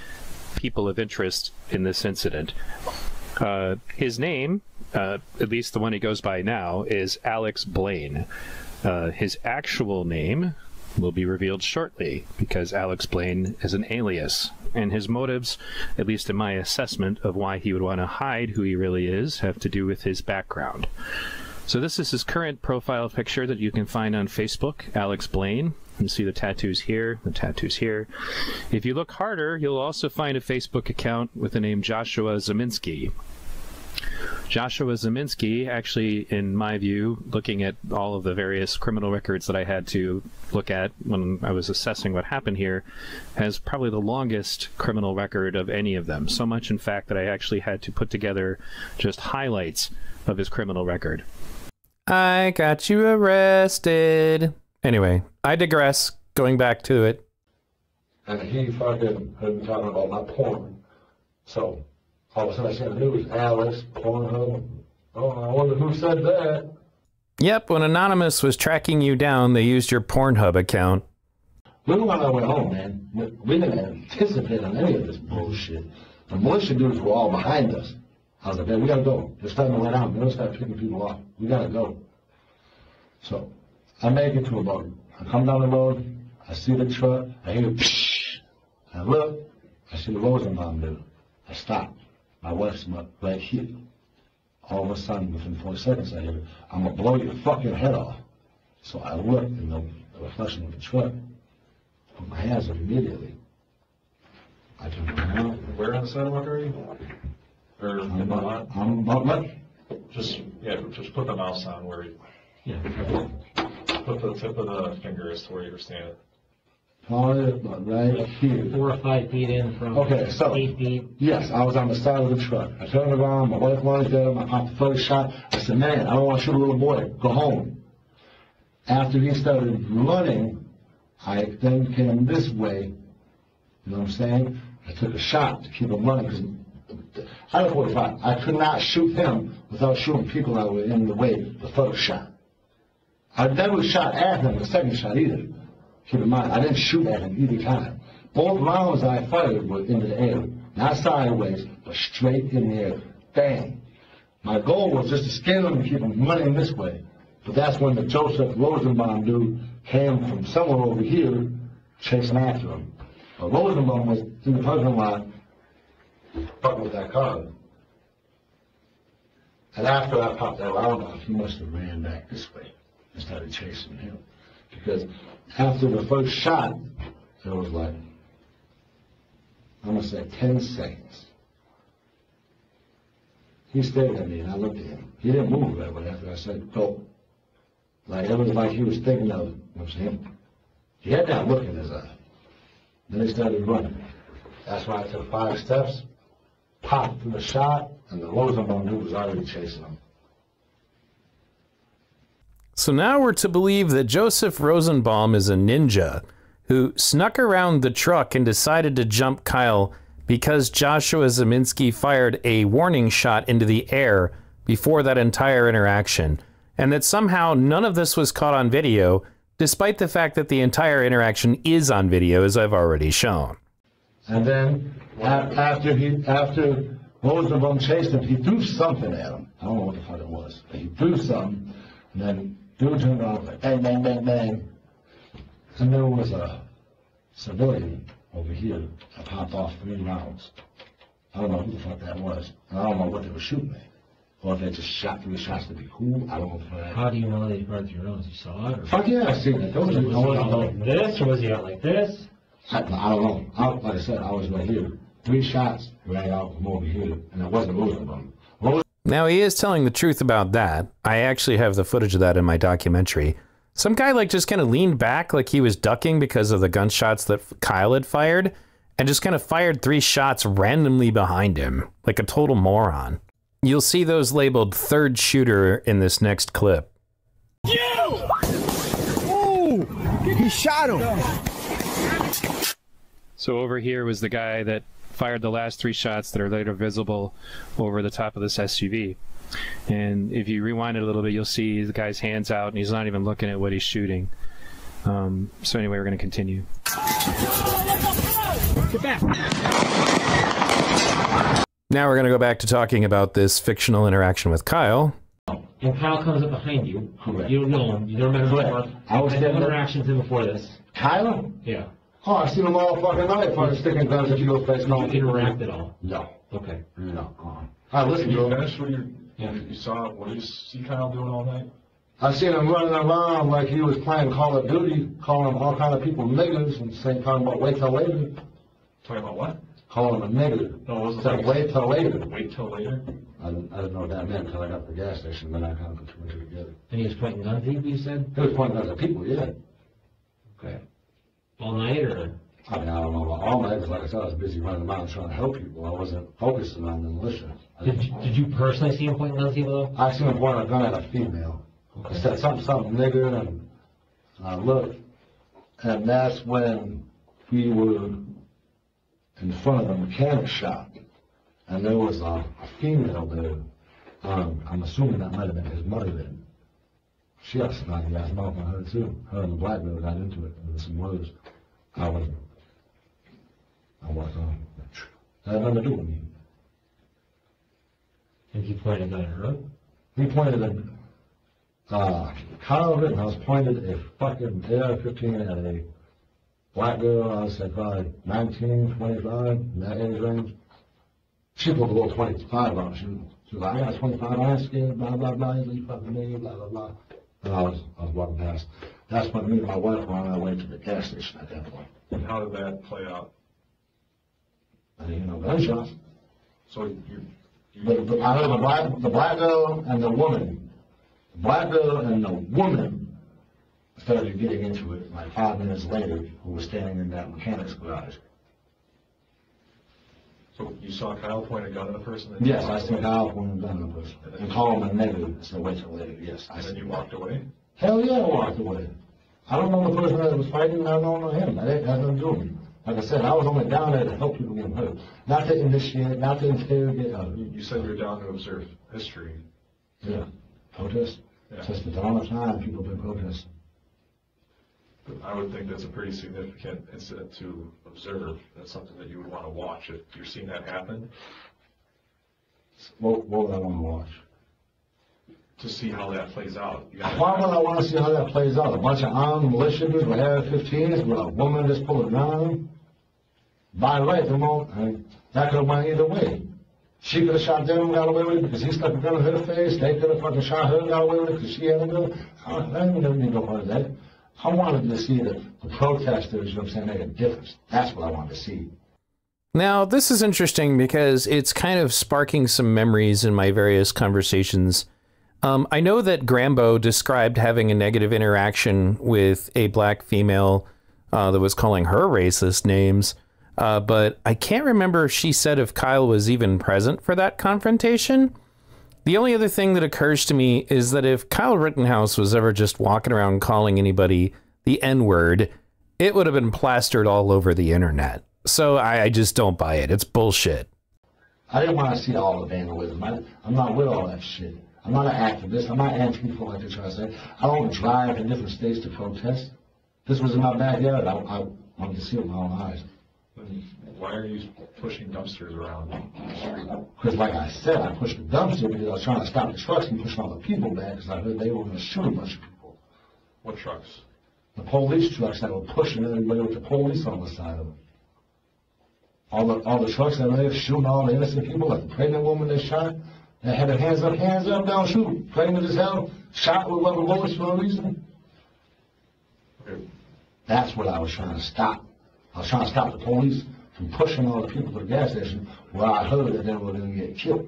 people of interest in this incident. His name, at least the one he goes by now, is Alex Blaine. His actual name will be revealed shortly, because Alex Blaine is an alias, and his motives, at least in my assessment of why he would want to hide who he really is, have to do with his background. So this is his current profile picture that you can find on Facebook, Alex Blaine. You see the tattoos here, the tattoos here. If you look harder, you'll also find a Facebook account with the name Joshua Ziminski. Joshua Ziminski, actually, in my view, looking at all of the various criminal records that I had to look at when I was assessing what happened here, has probably the longest criminal record of any of them. So much, in fact, that I actually had to put together just highlights of his criminal record. I got you arrested. Anyway, I digress. Going back to it. And he fucking heard me talking about my porn. So all of a sudden I see the news, Alex, Pornhub. Oh, I wonder who said that. Yep, when Anonymous was tracking you down, they used your Pornhub account. We were on our way home, man. We didn't anticipate on any of this bullshit. The militia dudes were all behind us. I was like, man, we gotta go. They're starting to let out. They're gonna start picking people off. We gotta go. So I make it to a boat. I come down the road. I see the truck. I hear pshh. I look. I see the Rosenbaum dude. I stop. My wife's right here. All of a sudden, within 4 seconds, I hear, "I'm gonna blow your fucking head off." So I look in the reflection of the truck. Put my hands up immediately. I turn around. Where on the sidewalk are you? Or I'm about what? just Yeah, just put the mouse on where you, Yeah. put the tip of the finger as to where you were standing. Probably right here. 4 or 5 feet in from Okay, so 8 feet. yes, I was on the side of the truck. I turned around, my wife was there, I popped the first shot. I said, man, I don't want to shoot a little boy. Go home. After he started running, I then came this way. You know what I'm saying? I took a shot to keep him running because I was 45. I could not shoot him without shooting people that were in the way the first shot. I never shot at him the second shot either. Keep in mind, I didn't shoot at him either time. Both rounds I fired were into the air. Not sideways, but straight in the air. Bang. My goal was just to scare him and keep him running this way. But that's when the Joseph Rosenbaum dude came from somewhere over here chasing after him. But Rosenbaum was in the parking lot fucking with that car. And after I popped that round off, he must have ran back this way and started chasing him. Because after the first shot, it was like, I'm going to say 10 seconds. He stared at me and I looked at him. He didn't move that way after I said, go. Like, it was like he was thinking of it. You know what I'm saying? He had that look in his eye. Then he started running. That's why I took 5 steps, popped through the shot, and the Rosenbaum dude was already chasing him. So now we're to believe that Joseph Rosenbaum is a ninja who snuck around the truck and decided to jump Kyle because Joshua Ziminski fired a warning shot into the air before that entire interaction, and that somehow none of this was caught on video, despite the fact that the entire interaction is on video, as I've already shown. And then after Rosenbaum chased him, he threw something at him. I don't know what the fuck it was. But he threw something, and then dude turned around like bang, bang, bang, bang. And there was a civilian over here that popped off 3 rounds. I don't know who the fuck that was. And I don't know what they were shooting at. Or if they just shot 3 shots to be cool. I don't know if that. How do you know they fired 3 rounds? You saw it? Or? Fuck yeah, I seen it. Was he out like this, or was he out like this? I don't know. Like I said, I was right here. 3 shots rang out from over here, and it wasn't Rosenbaum. Now, he is telling the truth about that. I actually have the footage of that in my documentary. Some guy like just kind of leaned back like he was ducking because of the gunshots that Kyle had fired, and just kind of fired 3 shots randomly behind him, like a total moron. You'll see those labeled third shooter in this next clip. You! Oh! He shot him! So over here was the guy that fired the last 3 shots that are later visible over the top of this SUV. And if you rewind it a little bit, you'll see the guy's hands out and he's not even looking at what he's shooting. So anyway, we're going to continue. Get back! Now we're going to go back to talking about this fictional interaction with Kyle. And Kyle comes up behind you. Correct. You don't know him. You don't remember him. I was had no interactions with him before this. Kyle? Yeah. Oh, I seen him all fucking night. Fucking sticking guns at your face. No, you interact at all. No. Okay. No. I listened Did to you him. finish what you saw? What did you see Kyle doing all night? I seen him running around like he was playing Call of Duty, calling all kind of people niggas and saying, talking about wait till later. Talking about what? Calling them a nigger. No, it wasn't Said wait till later. Wait till later? I didn't know what that meant until I got to the gas station, then I kind of put 2 and 2 together. And he was pointing guns at you, you said? He was pointing guns at people, yeah. Okay. All night, or? I mean, I don't know about all night, because like I said, I was busy running around trying to help people. I wasn't focusing on the militia. Did you personally see him pointing guns at you, though? I seen him pointing a gun at a female. I said something nigger, and I looked, and that's when we were in front of the mechanic shop, and there was a female there. I'm assuming that might have been his mother then. She had a snotty ass mouth on her too. Her and the black girl got into it with some words. I was that had nothing to do with me. And he pointed a gun at her? He pointed at Kyle Rittenhouse pointed a fucking AR-15 at a black girl. I said probably 19, 25, in that age range. She pulled a little 25 on. She was like, I got 25, I'm scared, blah, blah, blah, you fucking me, blah, blah, blah. And I was walking past. That's when me and my wife were on our way to the gas station at that point. And how did that play out? I didn't hear no gunshots. So you I heard the black girl and the woman. The black girl and the woman started getting into it like 5 minutes later, who was standing in that mechanic's garage. So you saw Kyle point a gun at a person? Yes, I seen Kyle point a gun at a person and call him a nigger. So wait till later. Yes, I And then seen you walked away? Hell yeah, I walked away. I don't know the person that was fighting. I don't know him. That has nothing to do with me. Like I said, I was only down there to help people get hurt, not to initiate, not to interrogate others. You said you're down to observe history. Yeah, protest. Yeah. Since the dawn of time, people have been protesting. But I would think that's a pretty significant incident to observe. That's something that you would want to watch if you're seeing that happen, What would I want to watch? to see how that plays out. Why would I want to see how that plays out? A bunch of armed militias with AR-15s with a woman just pull a gun on them? By right, that could have went either way. She could have shot them and got away with it because he stuck a gun in her face. They could have fucking shot her and got away with it because she had a gun. I don't need no part of that. I wanted to see the protesters, you know what I'm saying, make a difference. That's what I wanted to see. Now, this is interesting because it's kind of sparking some memories in my various conversations. I know that Grambo described having a negative interaction with a black female that was calling her racist names, but I can't remember if she said if Kyle was even present for that confrontation. The only other thing that occurs to me is that if Kyle Rittenhouse was ever just walking around calling anybody the N-word, it would have been plastered all over the internet. So I just don't buy it. It's bullshit. I didn't want to see all the vandalism. I'm not with all that shit. I'm not an activist. I'm not anti-people like they try to say. I don't drive to different states to protest. This was in my backyard. I wanted to see it with my own eyes. Then why are you pushing dumpsters around the street? Because like I said, I pushed the dumpster because I was trying to stop the trucks and push all the people back because I heard they were going to shoot a bunch of people. What trucks? The police trucks that were pushing everybody with the police on the side of them. All the trucks that were there shooting all the innocent people, like the pregnant woman they shot. They had their hands up, down, shoot. Pregnant as hell, shot with rubber bullets for no reason. Okay. That's what I was trying to stop. I was trying to stop the police from pushing all the people to the gas station where I heard that they were going to get killed.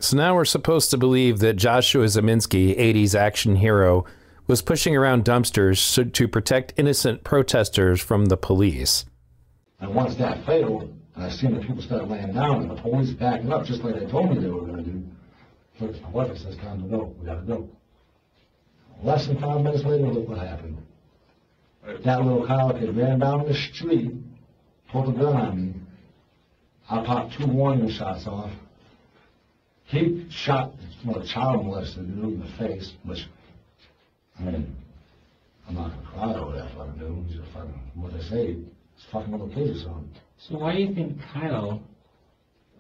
So now we're supposed to believe that Joshua Ziminski, 80s action hero, was pushing around dumpsters to protect innocent protesters from the police. And once that failed, and I seen the people start laying down and the police backing up just like they told me they were going to do, look at my wife and says, time to go. We got to go. Less than 5 minutes later, look what happened. That little Kyle kid ran down the street, pulled a gun on me. I popped 2 warning shots off. He shot a child molester dude in the face, which, I mean, I'm not going to cry over that fucking dude. He's just fucking, what they say, it's fucking little kids or something. So why do you think Kyle,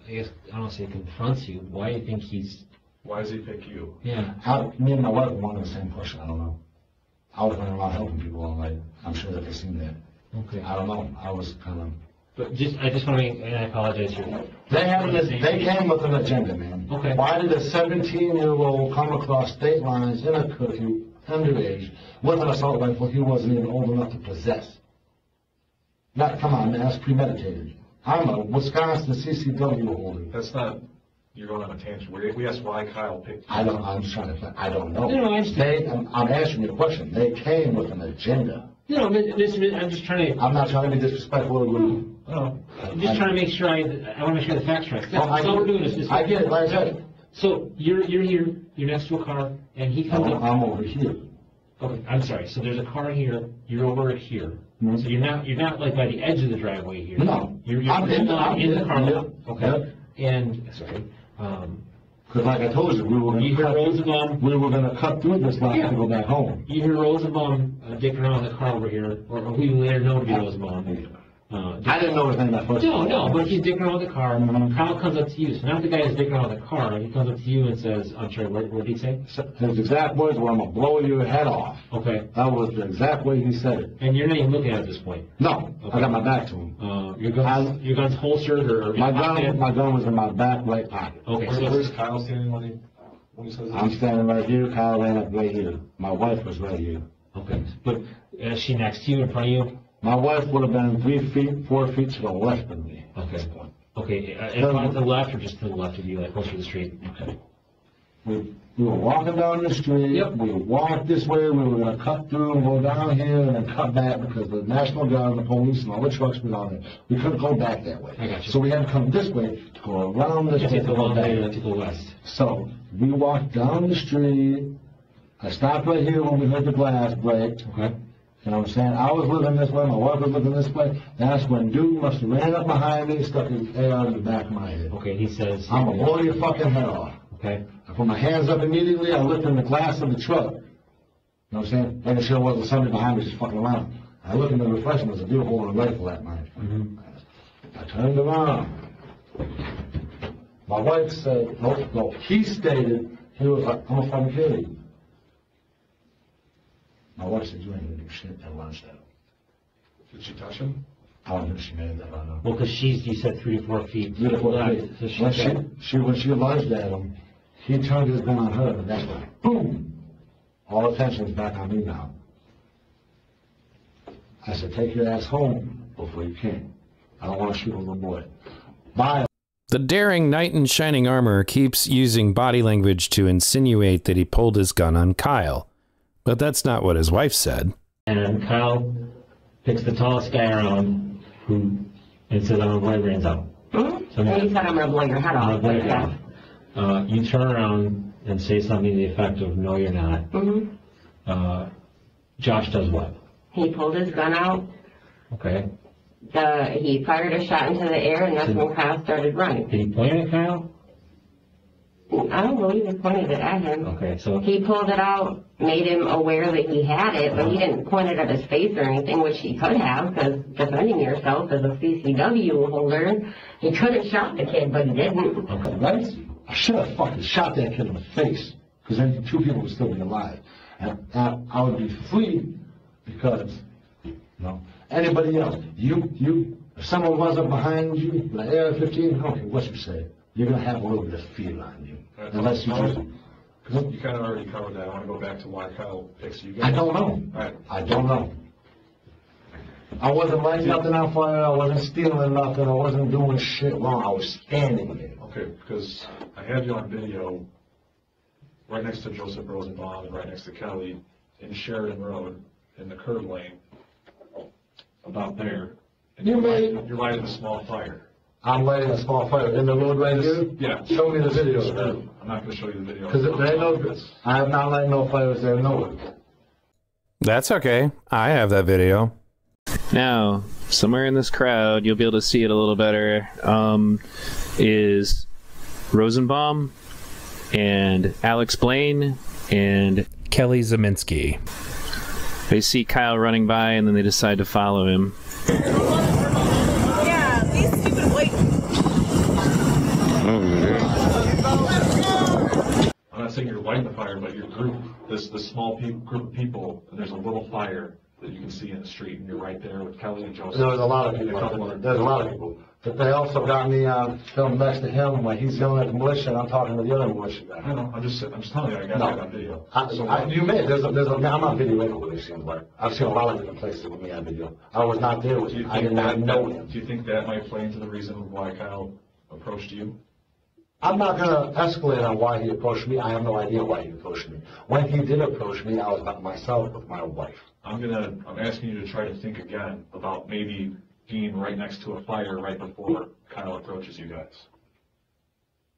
I guess, I don't say confronts you, but why do you think he's... Why does he pick you? Yeah. Me and my wife were one of the same person, I don't know. I was running around helping people all night. I'm sure that they seen that. Okay. I don't know. I was kind of... But I just want to make, and I apologize for... They came with an agenda, man. Okay. Why did a 17-year-old come across state lines in a curfew, underage, with an assault rifle he wasn't even old enough to possess? Come on, man, that's premeditated. I'm a Wisconsin CCW holder. That's not, you're going on a tangent. We asked why Kyle picked you. I'm just trying to, I don't know. No, I understand. I'm answering your question. They came with an agenda. No, I'm just trying to... I'm not trying to be disrespectful or rude. Oh, I'm just trying to make sure I want to make sure the facts right. That's all we're doing is... I get it, like I said. So you're here, you're next to a car, and he comes up... I'm over here. Okay, I'm sorry. So there's a car here, you're over at here. Mm-hmm. So you're not like by the edge of the driveway here. No. You're I'm in the car lot. Yeah. Okay. And, sorry, Because like I told you, we were you hear Rosenbaum... we were going to cut through this lot to go back home. You hear Rosenbaum dicking around the car over here, or who you later know to be Rosenbaum. I didn't know his name at first. No, but he's dicking around the car. Kyle comes up to you. So not the guy who's dicking around the car. He comes up to you and says, I'm sorry, what did he say? His exact words were, I'm going to blow your head off. Okay. That was the exact way he said it. And you're not even looking at it at this point? No, Okay. I got my back to him. Your gun's holstered or My gun was in my back right pocket. Okay, Where's so Kyle standing when he says that? I'm standing right here, Kyle ran up right here. My wife was right here. okay, but is she next to you, in front of you? My wife would have been 3 feet, 4 feet to the left of me at this point. Okay, to the left or just to the left of you, like closer to the street? Okay. We were walking down the street. Yep. We walked this way. We were going to cut through and go down here and then cut back because the National Guard and the police and all the trucks were down there. We couldn't go back that way. I got you. So we had to come this way to go around this way Take to the go long way back. to the west. So we walked down the street. I stopped right here when we heard the glass break. Okay. You know what I'm saying? I was living this way, my wife was living this way. That's when dude must have ran up behind me and stuck his AR in the back of my head. Okay, he says. I'm gonna blow your fucking head off. Okay. I put my hands up immediately, I lifted the glass of the truck. You know what I'm saying? Making sure there wasn't somebody behind me just fucking around. I looked in the reflection, there's a dude holding a rifle at mine. I turned around. My wife said, no, he stated, he was like, I'm gonna fucking kill you. My wife said, you ain't gonna do shit at lunchtime. Did she touch him? I don't think she made that, I don't know. Well, because you said 3 to 4 feet. 3 to 4 left, feet. so When she lunged at him, he turned his gun on her, and that's like, boom! All attention's back on me now. I said, take your ass home before you can. I don't want to shoot a little boy. Bye. The daring knight in shining armor keeps using body language to insinuate that he pulled his gun on Kyle. But that's not what his wife said. And Kyle picks the tallest guy around and says, I'm going to blow your brains out. Mm-hmm. And he said, I'm going to blow your head I'm off. going to blow your head off. You turn around and say something to the effect of, no, you're not. Mm-hmm. Josh does what? He pulled his gun out. Okay. He fired a shot into the air, and that's when Kyle started running. Did he point at Kyle? I don't believe he pointed it at him. Okay, so. He pulled it out, made him aware that he had it, but he didn't point it at his face or anything, which he could have, because defending yourself as a CCW holder, he could have shot the kid, but he didn't. Okay. Right? I should have fucking shot that kid in the face, because then 2 people would still be alive. And I would be free because, you know, anybody else, if someone was up behind you with an AR-15, I don't care what you say, you're going to have a little bit of fear on you. Unless you just... You kind of already covered that. I want to go back to why Kyle picks you guys. I don't know. Right. I don't know. I wasn't lighting nothing on fire, I wasn't stealing nothing, I wasn't doing shit wrong, I was standing there. Okay, because I had you on video right next to Joseph Rosenbaum and right next to Kelly in Sheridan Road in the curb lane, about there. And you're lighting a small fire. I'm lighting a small fire in the road right here? Yeah. Show me the video of that. I'm not going to show you the video. Because I have not lighting no fires there nowhere. That's okay. I have that video. Now, somewhere in this crowd, you'll be able to see it a little better, is Rosenbaum and Alex Blaine and Kelly Ziminski. They see Kyle running by and then they decide to follow him. Yeah, these stupid white. I'm not saying you're lighting the fire, but your group, this small group of people, and there's a little fire that you can see in the street, and you're right there with Kelly and Joseph. There's a lot of people. There's a lot of people. But they also got me on film next to him when he's yelling at the militia, and I'm talking to the other militia guy. I know. I'm just telling you, I got that on video. You may. I'm on video anyway, it seems like. I've seen a lot of different places with me on video. I was not there with you. I did not know him. Do you think that might play into the reason why Kyle approached you? I'm not going to escalate on why he approached me. I have no idea why he approached me. When he did approach me, I was by myself with my wife. I'm asking you to try to think again about maybe being right next to a fire right before Kyle approaches you guys.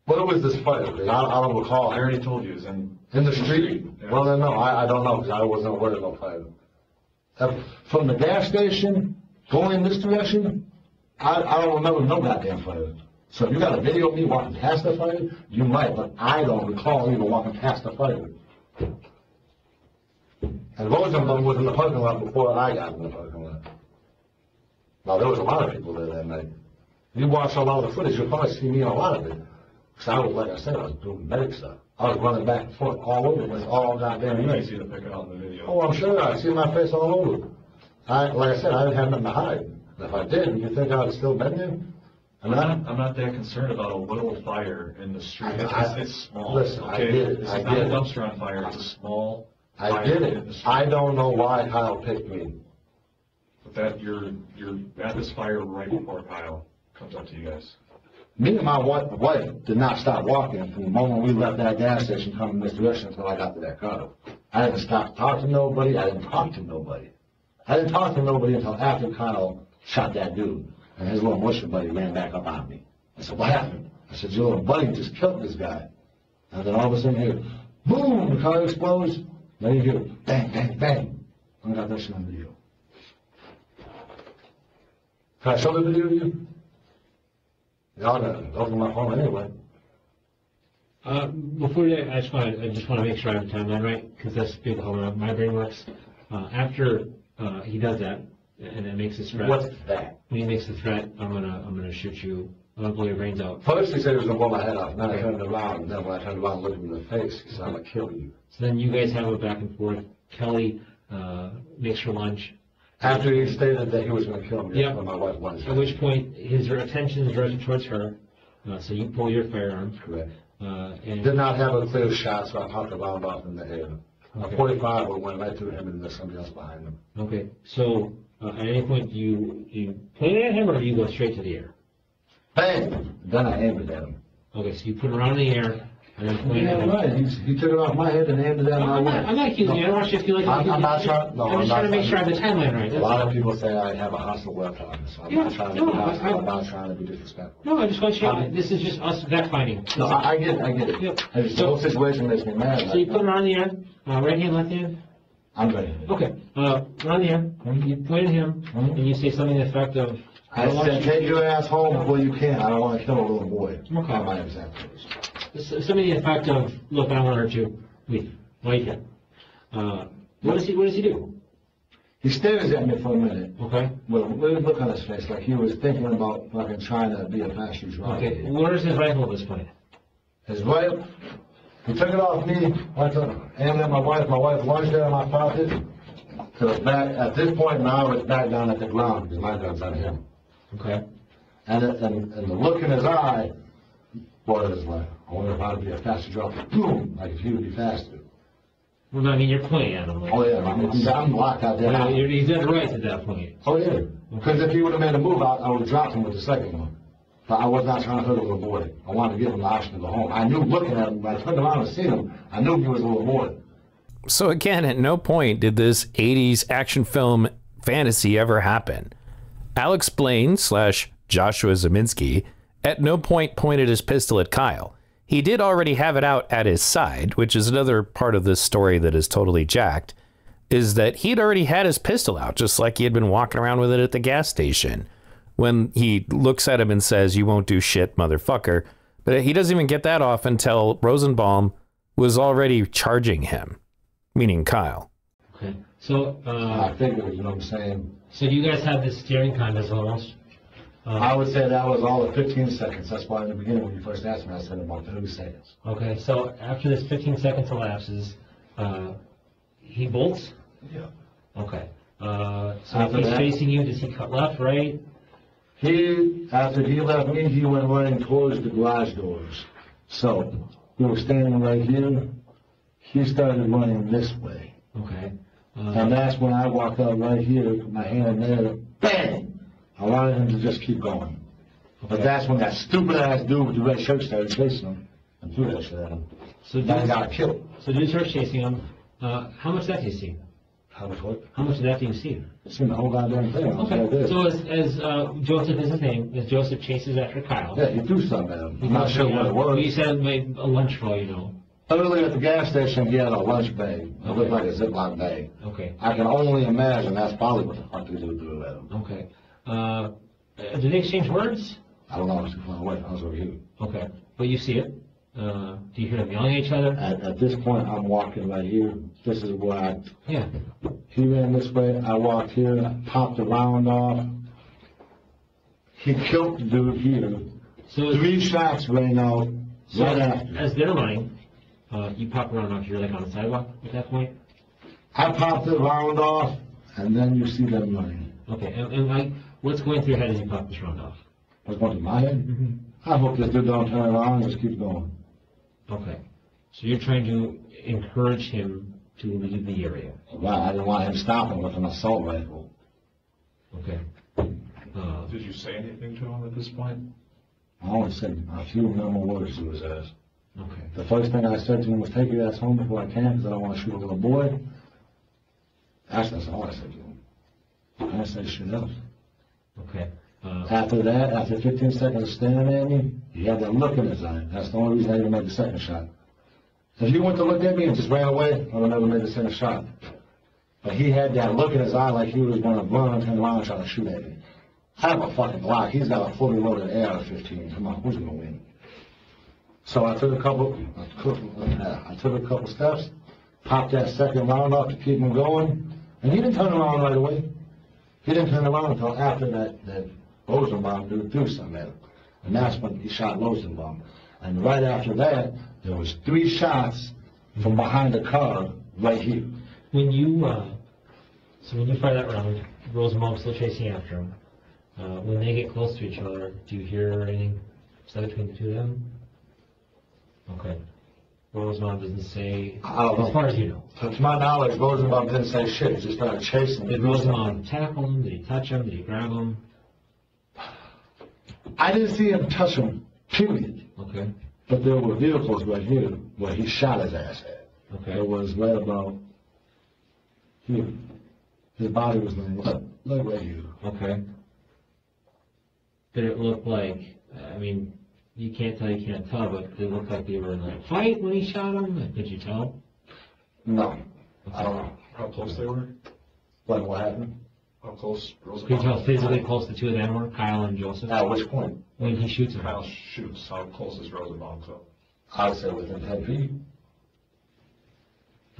What was this fire? Because I don't recall. I already told you, it's in the street? Yeah. Well, then, no, I don't know, because I wasn't aware of no fire. From the gas station, going in this direction, I don't remember no goddamn fire. So if you got a video of me walking past the fire, you might, but I don't recall even walking past the fire. And Rosenbaum was in the parking lot before I got in the parking lot. Now, there was a lot of people there that night. You watch a lot of the footage, you'll probably see me in a lot of it. Because I was, like I said, I was doing medic stuff. I was running back and forth all over the place, all goddamn night. Easy to pick it out in the video. Oh, I'm sure. I see my face all over. Like I said, I didn't have nothing to hide. And if I did, you think I would have still been there? I'm not that concerned about a little fire in the street. It's small. Listen, okay? I did it. It's I not did a it. dumpster on fire. It's a small I fire did in the it. street. I don't know why Kyle picked me. But that you're at this fire right before Kyle comes up to you guys. Me and my wife did not stop walking from the moment we left that gas station coming in this direction until I got to that car. I didn't stop to talk to nobody. I didn't talk to nobody. I didn't talk to nobody until after Kyle shot that dude. And his little mushy buddy ran back up on me. I said, what happened? I said, your little buddy just killed this guy. And then all of a sudden, here, boom, the car explodes. Then you hear bang, bang, bang. I got that shit on video. Can I show the video to you? Yeah, I'll open my phone anyway. Before that, I just want to make sure I have the timeline right, because that's big how my brain works. After he does that, and it makes his threat. What's that? When he makes the threat, I'm gonna shoot you. I'm gonna blow your brains out. First he said he was gonna blow my head off. Then I turned around, and then when I turned around and looked him in the face, he said, I'm gonna kill you. So then you guys have a back and forth. Kelly makes her lunch. After he stated that he was gonna kill me, Yep. when my wife wanted At which point his attention is directed towards her. So you pull your firearm. correct. And Did not have a clear shot, so I popped a round off in the air. A 45 would have went right through him and there's somebody else behind him. Okay. So at any point you point it at him, or do you go straight to the air? Bang! Then I aimed it at him. Okay. So you put it around in the air and then point it Yeah, at him. right. He took it off my head and aimed it at my wife. I'm not accusing you. I don't want you to feel like I'm not trying. No, I'm just trying to make sure I have the timeline right. A lot of people say I have a hostile work on this. I'm not trying to be hostile. I'm not trying to be disrespectful. No, I just want you to, this is just us fact finding. No, I get it. Yep. The whole situation makes me mad. So you put it around the air, right hand, left hand? I'm ready. Okay, around the air, you point at him, and you say something to the effect of, I said, take your ass home before you can. I don't want to kill a little boy. Okay. Not my exact words. something to the effect of, look, I don't want to hurt you, leave, like it. What does he do? He stares at me for a minute. Okay, With a weird look on his face, like he was thinking about fucking trying to be a fast driver. okay, where's his rifle at this point? His wife, he took it off me, went to aim at my wife lunged it in my pocket. To the back, at this point now it's back down at the ground because my gun's on him. Okay. And the look in his eye was like, I wonder if I'd be a faster driver. Boom! Like if he would be faster. Well, no, I mean, you're pointing at him. Like, Oh yeah, I'm locked out there. he's dead right at that point. Oh yeah, because if he would have made a move, I would have dropped him with the second one. But I was not trying to hurt a little boy. I wanted to give him the option to go home. I knew looking at him, when I turned around and seen him, I knew he was a little boy. So again, at no point did this 80s action film fantasy ever happen. Alex Blaine / Joshua Ziminski at no point pointed his pistol at Kyle. He did already have it out at his side, which is another part of this story that is totally jacked, is that he'd already had his pistol out, just like he had been walking around with it at the gas station. When he looks at him and says, "You won't do shit, motherfucker." But he doesn't even get that off until Rosenbaum was already charging him, meaning Kyle. Okay. So, I figured, you know what I'm saying? so you guys have this steering contest almost? I would say that was all of 15 seconds. That's why in the beginning when you first asked me, I said about 30 seconds. Okay, so after this 15 seconds elapses, he bolts? Yeah. Okay. So if After he's that- facing you, does he cut left, right? After he left me, he went running towards the garage doors. So, we were standing right here. He started running this way. Okay. And that's when I walked out right here, put my hand there, bang! I wanted him to just keep going. But that's when that stupid ass dude with the red shirt started chasing him and threw that shit at him. So Then I got killed. So dude starts chasing him. How much of that do you see? How much what? How much of that do you see? I've seen the whole goddamn thing. I was like Okay. this. So as Joseph is his name, as Joseph chases after Kyle. Yeah, he threw something at him. I'm not sure what it Well, you was. said maybe a lunch for all you know. Earlier at the gas station, he had a lunch bag. It looked like a Ziploc bag. Okay. I can only imagine that's probably what the fuck they threw at him. Okay. Did they exchange words? I don't know. I was too far away. I was over here. Okay. But you see it. Do you hear them yelling at each other? At this point, I'm walking right here. This is where Yeah. he ran this way. I walked here. I popped the round off. He killed the dude here. So 3 shots rang out right after. as they're running, you pop around off here like on the sidewalk at that point? I popped the round off, and then you see them running. Okay. And like, what's going through your head as you pop this round off? What's going through my head? I hope this dude don't turn around and just keep going. Okay. So you're trying to encourage him to leave the area. Wow, I didn't want him stopping with an assault rifle. Okay. Did you say anything to him at this point? I only said a few minimal words to his ass. Okay. The first thing I said to him was, take your ass home before I can, because I don't want to shoot a little boy. That's all I said to him. I didn't say shit else. Okay. After that, after 15 seconds of staring at me, he had that look in his eye. That's the only reason I even made the second shot. If he went to look at me and just ran away, I would have never made the second shot. But he had that look in his eye like he was going to run and turn around and try to shoot at me. I have a fucking Glock. He's got a fully loaded AR-15. Come on, who's going to win? So I took a couple steps, popped that second round up to keep him going, and he didn't turn around right away. He didn't turn around until after that Rosenbaum dude threw something at him. And that's when he shot Rosenbaum. And right after that, there was 3 shots from behind the car right here. When you fire that round, Rosenbaum's still chasing after him. When they get close to each other, do you hear anything said between the two of them? Okay. Rosenbaum doesn't say, as far as you know. To my knowledge, Rosenbaum didn't say shit. He just started chasing me. Did Rosenbaum tackle him? Did he touch him? Did he grab him? I didn't see him touch him, period. Okay. But there were vehicles right here where he shot his ass at. Okay. It was right about here. His body was laying right here. Okay. Did it look like, I mean, you can't tell, but did it look like they were in a fight when he shot him? Did you tell? No. I don't know. How close they were? What happened? How close Can Rosenbaum? you tell physically close the two of them were, Kyle and Joseph? At which point? When he shoots him. Kyle shoots, how close is Rosenbaum to him? I would say within 10 feet.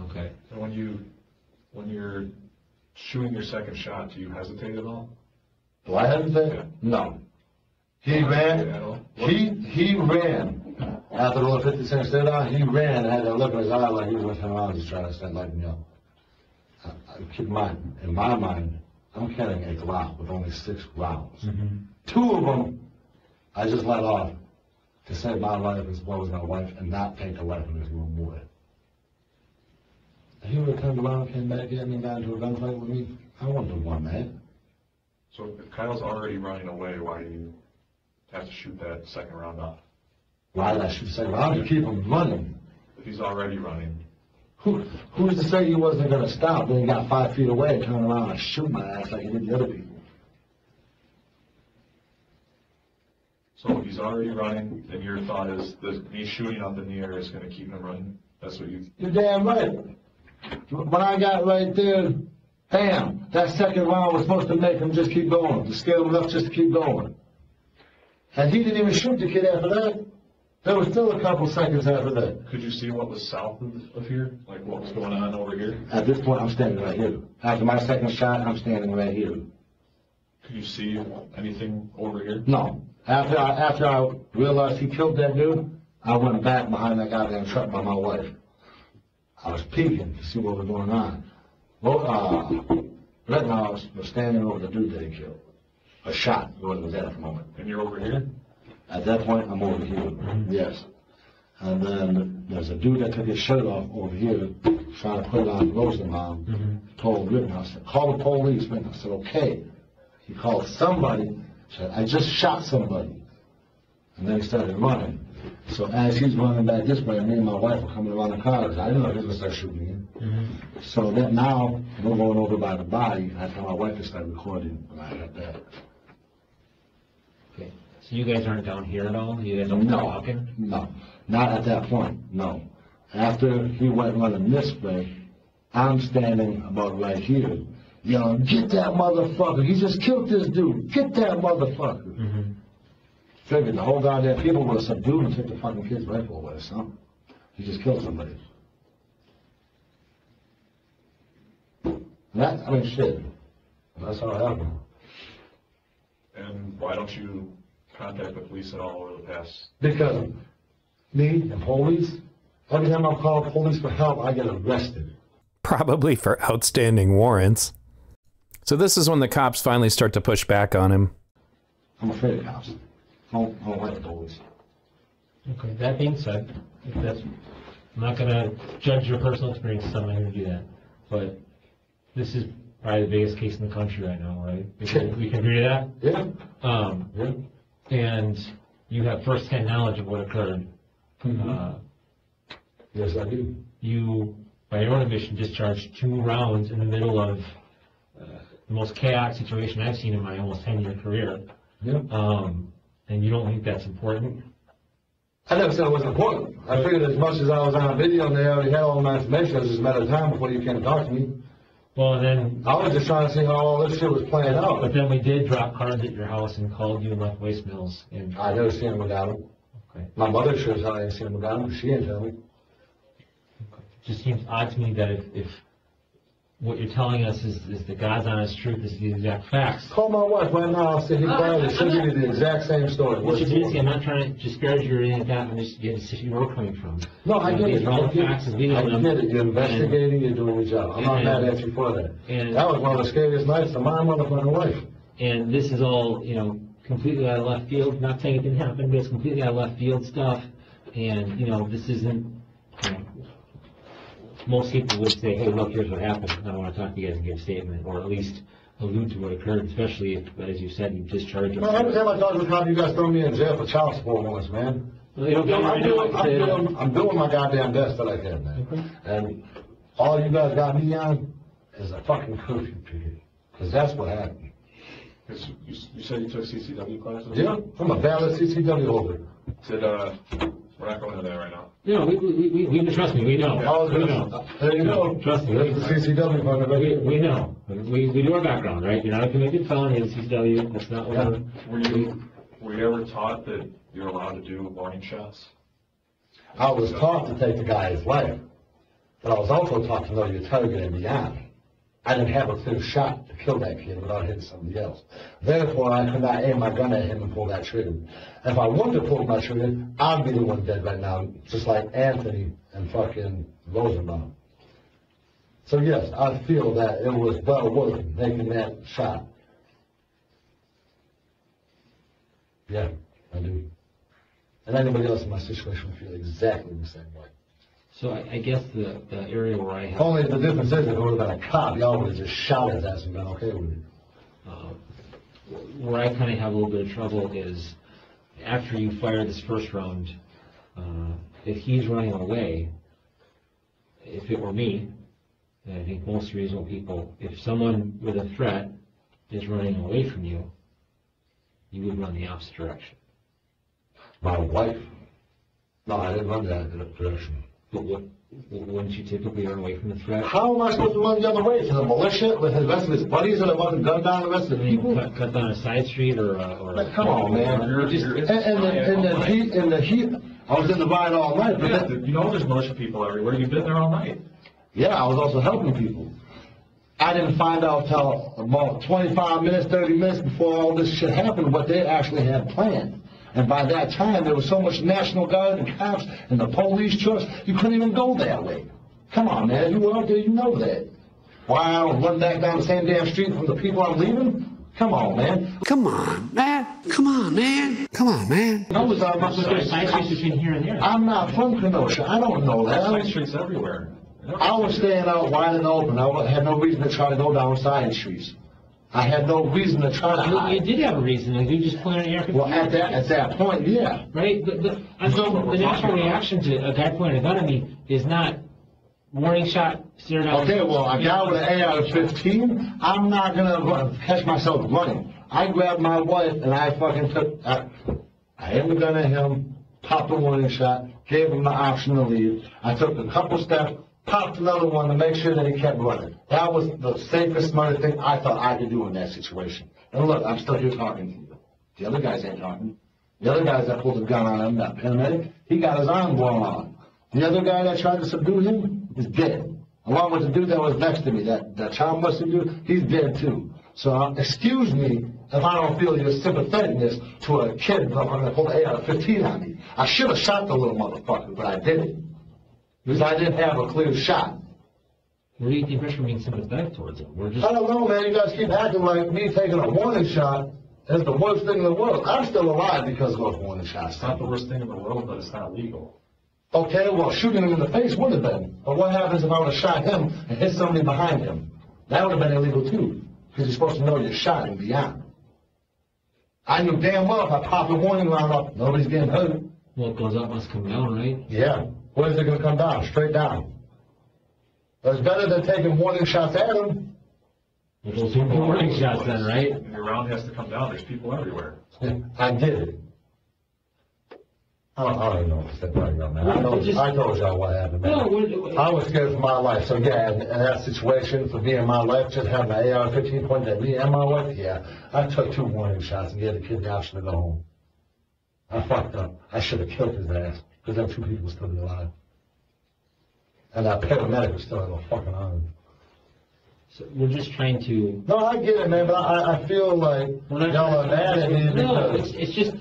Okay. And when you're shooting your second shot, do you hesitate at all? Do I hesitate? Yeah. No. He ran. He ran. After the little 50 cent stare down, he ran and had that look in his eye like he was going to turn around and just trying to stand like me up. Keep in mind, in my mind, I'm carrying a Glock with only 6 rounds. Mm-hmm. 2 of them I just let off to save my life as well as my wife and not take the life of this little boy. If he would have turned around and came back at me and got into a gunfight with me, I wouldn't have won that. So if Kyle's already running away, why do you have to shoot that second round off? Why did I shoot the second round? To keep him running. If he's already running, Who's to say he wasn't going to stop? Then he got 5 feet away, turn around and shoot my ass like he did the other people. so if he's already running, then your thought is that me shooting up in the air is going to keep him running? That's what you... You're damn right. When I got right there, bam, that second round was supposed to make him just keep going, to scale him up just to keep going. And he didn't even shoot the kid after that. There was still a couple seconds after that. Could you see what was south of here? Like what was going on over here? At this point, I'm standing right here. After my second shot, I'm standing right here. Could you see anything over here? No. After I realized he killed that dude, I went back behind that goddamn truck by my wife. I was peeking to see what was going on. Rittenhouse was standing over the dude that he killed. A shot, he wasn't there at the moment. And you're over here? At that point, I'm over here, yes. And then there's a dude that took his shirt off over here, trying to put it on Rosenbaum, told Rittenhouse, call the police. Rittenhouse said, okay. He called somebody, said, I just shot somebody. And then he started running. So as he's running back this way, me and my wife were coming around the car. I didn't know he was going to start shooting him. So then now, we're going over by the body. I told my wife to start recording when I got back. Okay. So you guys aren't down here at all? You guys aren't walking? No, not at that point, no. After he went running this way, I'm standing about right here, yelling, get that motherfucker, he just killed this dude, get that motherfucker. Figured the whole goddamn people would have subdued and took the fucking kid's rifle away or something. He just killed somebody. That, I mean, shit, that's how it happened. And why don't you contact the police at all over the past? Because me and police, every time I call police for help, I get arrested. Probably for outstanding warrants. So this is when the cops finally start to push back on him. I'm afraid of cops. I don't like the police. Okay, that being said, if that's, I'm not going to judge your personal experience, so I'm not going to do that. But this is probably the biggest case in the country right now, right? We can agree to that? Yeah. Yeah. And you have first-hand knowledge of what occurred. Yes, I do. You, by your own admission, discharged 2 rounds in the middle of the most chaotic situation I've seen in my almost 10-year career. Yeah. And you don't think that's important? I never said it wasn't important. I figured as much as I was on video and they already had all my information, it was just a matter of time before you came to talk to me. Well, and then... I was just trying to see how all this shit was playing out. But then we did drop cards at your house and called you and left voicemails. And I never seen him without him. okay. My mother sure as hell ain't seen him without him, but she ain't tell me. It just seems odd to me that if what you're telling us is the God's honest truth, is the exact facts. Call my wife right now, I'll say he probably should give you the exact same story. Mr. Ziminski, I'm not trying to disparage you or anything like that, I'm just getting to see where we're coming from. No, I get These it. are all I get facts as it. we know I them. get it. You're investigating, you're doing your job. I'm not mad at you for that. And- That was one of the scariest nights of my motherfucking life. And this is all, completely out of left field, not saying it didn't happen, but it's completely out of left field stuff. And, this isn't, most people would say, hey, look, here's what happened. I want to talk to you guys and give a statement, or at least allude to what occurred, especially if, as you said, you discharged them. No, every time I talk to the cop, you guys throw me in jail for child support once, man. Well, they don't get it right now. I'm doing my goddamn best that I can, man. Okay. And all you guys got me on is a fucking curfew period. Because that's what happened. You said you took CCW classes? Yeah, I'm a valid CCW holder. We're not going into that right now. We trust me, we know. We know. There you go. Trust me. There's the CCW part of it. We know. We do our background, right? You're not a convicted felon, you're a CCW, that's not what Yeah. Were you ever taught that you're allowed to do warning shots? I was taught to take the guy's life, but I was also taught to know your target and beyond. I didn't have a clear shot to kill that kid without hitting somebody else. Therefore, I could not aim my gun at him and pull that trigger. If I wanted to pull my trigger, I'd be the one dead right now, just like Anthony and fucking Rosenbaum. So yes, I feel that it was well worth making that shot. Yeah, I do. And anybody else in my situation would feel exactly the same way. So I guess the area where I have... Only the difference is if it would have been a cop, y'all would have just shot his ass and been okay with it. Where I kind of have a little bit of trouble is after you fire this first round, if he's running away, if it were me, and I think most reasonable people, if someone with a threat is running away from you, you would run the opposite direction. My wife? No, I didn't run that direction. But wouldn't you typically run away from the threat? How am I supposed to run the other way? To the militia with the rest of his buddies that have wanted to gun down the rest of the people? Cut down a side street or Like, come on, man. In the heat, I was in the riot all night. But then, You know there's militia people everywhere. You've been there all night. yeah, I was also helping people. I didn't find out till about 25 minutes, 30 minutes before all this shit happened what they actually had planned. And by that time, there was so much National Guard and cops and the police trucks, you couldn't even go that way. Come on, man. You were out there, you know that. Why I don't run back down the same damn street from the people I'm leaving? Come on, man. Come on, man. Come on, man. Come on, man. I was on my side streets between here and there. I'm not from Kenosha. I don't know that. Side streets everywhere. I was staying out wide and open. I had no reason to try to go down side streets. I had no reason to try to hide. You did have a reason, like you just pointed an air. Well, at that point, yeah. Right? The natural reaction to a guy pointing a gun at me is not warning shot, steered out. Okay, well, a guy with an AR-15, I'm not gonna catch myself running. I grabbed my wife and I fucking I aimed the gun at him, popped a warning shot, gave him the option to leave. I took a couple steps, popped another one to make sure that he kept running. That was the safest, smartest thing I thought I could do in that situation. And look, I'm still here talking to you. The other guys ain't talking. The other guys that pulled the gun on him, that paramedic, he got his arm blown off. The other guy that tried to subdue him is dead. Along with the dude that was next to me, that child molesting dude, he's dead too. So excuse me if I don't feel your sympatheticness to a kid that pulled an AR-15 on me. I should have shot the little motherfucker, but I didn't. Because I didn't have a clear shot. Where do you think we're being sympathetic towards him? I don't know, man. You guys keep acting like me taking a warning shot is the worst thing in the world. I'm still alive because of those warning shots. It's not the worst thing in the world, but it's not legal. Okay, well, shooting him in the face would have been. But what happens if I would have shot him and hit somebody behind him? That would have been illegal too. Because you're supposed to know your shot and beyond. I knew damn well if I popped a warning round up, nobody's getting hurt. What goes up must come down, right? Yeah. Where's it gonna come down? Straight down. It's better than taking warning shots at him. Well, those are warning shots then, right? And your round has to come down, there's people everywhere. I did it. I don't even know what to say right now, man. I told y'all what happened, man. I was scared for my life. So yeah, in that situation, for me and my life, just having an AR-15 pointed at me and my wife, yeah, I took 2 warning shots and gave the kid the option to go home. I fucked up. I should have killed his ass, because them 2 people were still alive. And that paramedic was still in the fucking arm. So we're just trying to. No, I get it, man, but I feel like y'all are mad at me because. No, it's just.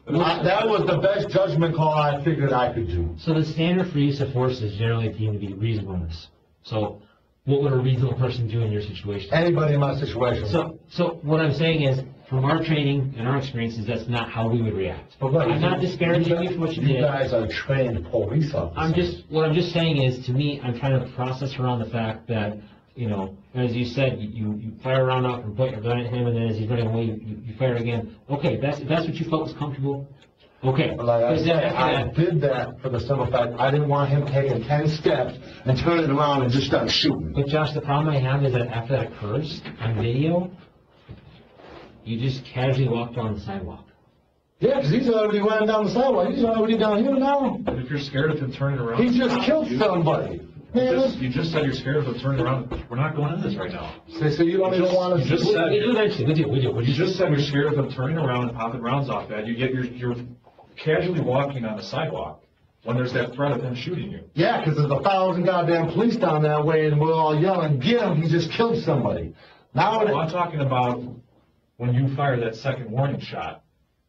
That was the best judgment call I figured I could do. So the standard for use of force is generally deemed to be reasonableness. So what would a reasonable person do in your situation? Anybody in my situation. So what I'm saying is, from our training and our experiences, that's not how we would react. I'm not disparaging you for what you did. You guys are trained police officers. What I'm just saying is, to me, I'm trying to process around the fact that, you know, as you said, you fire a round up and point your gun at him, and then as he's running away, you fire again. Okay, if that's what you felt was comfortable. Okay. Like I said, I did that for the simple fact I didn't want him taking 10 steps and turning around and just start shooting. But Josh, the problem I have is that after that occurs on video, you just casually walk down the sidewalk. Yeah, because he's already running down the sidewalk. He's already down here now. But if you're scared of him turning around. He just killed somebody. You just said you're scared of him turning around. We're not going into this right now. So you don't even want to. You just said. We do eventually. We do. You just said you're scared of him turning around and popping rounds off that. You're casually walking on the sidewalk when there's that threat of him shooting you. Yeah, because there's 1,000 goddamn police down that way, and we're all yelling, "Get him! He just killed somebody." Now I'm talking about when you fired that second warning shot.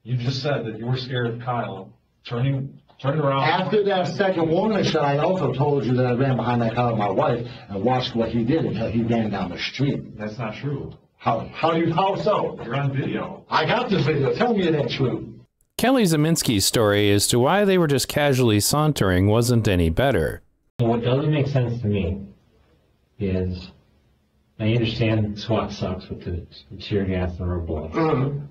You just said that you were scared of Kyle turning around. After that second warning shot, I also told you that I ran behind that car with my wife and watched what he did until he ran down the street. That's not true. How so? You're on video. I got this video. Tell me it ain't true. Kelly Ziminski's story as to why they were just casually sauntering wasn't any better. What doesn't make sense to me is, I understand SWAT sucks with the tear gas and rubber bullets.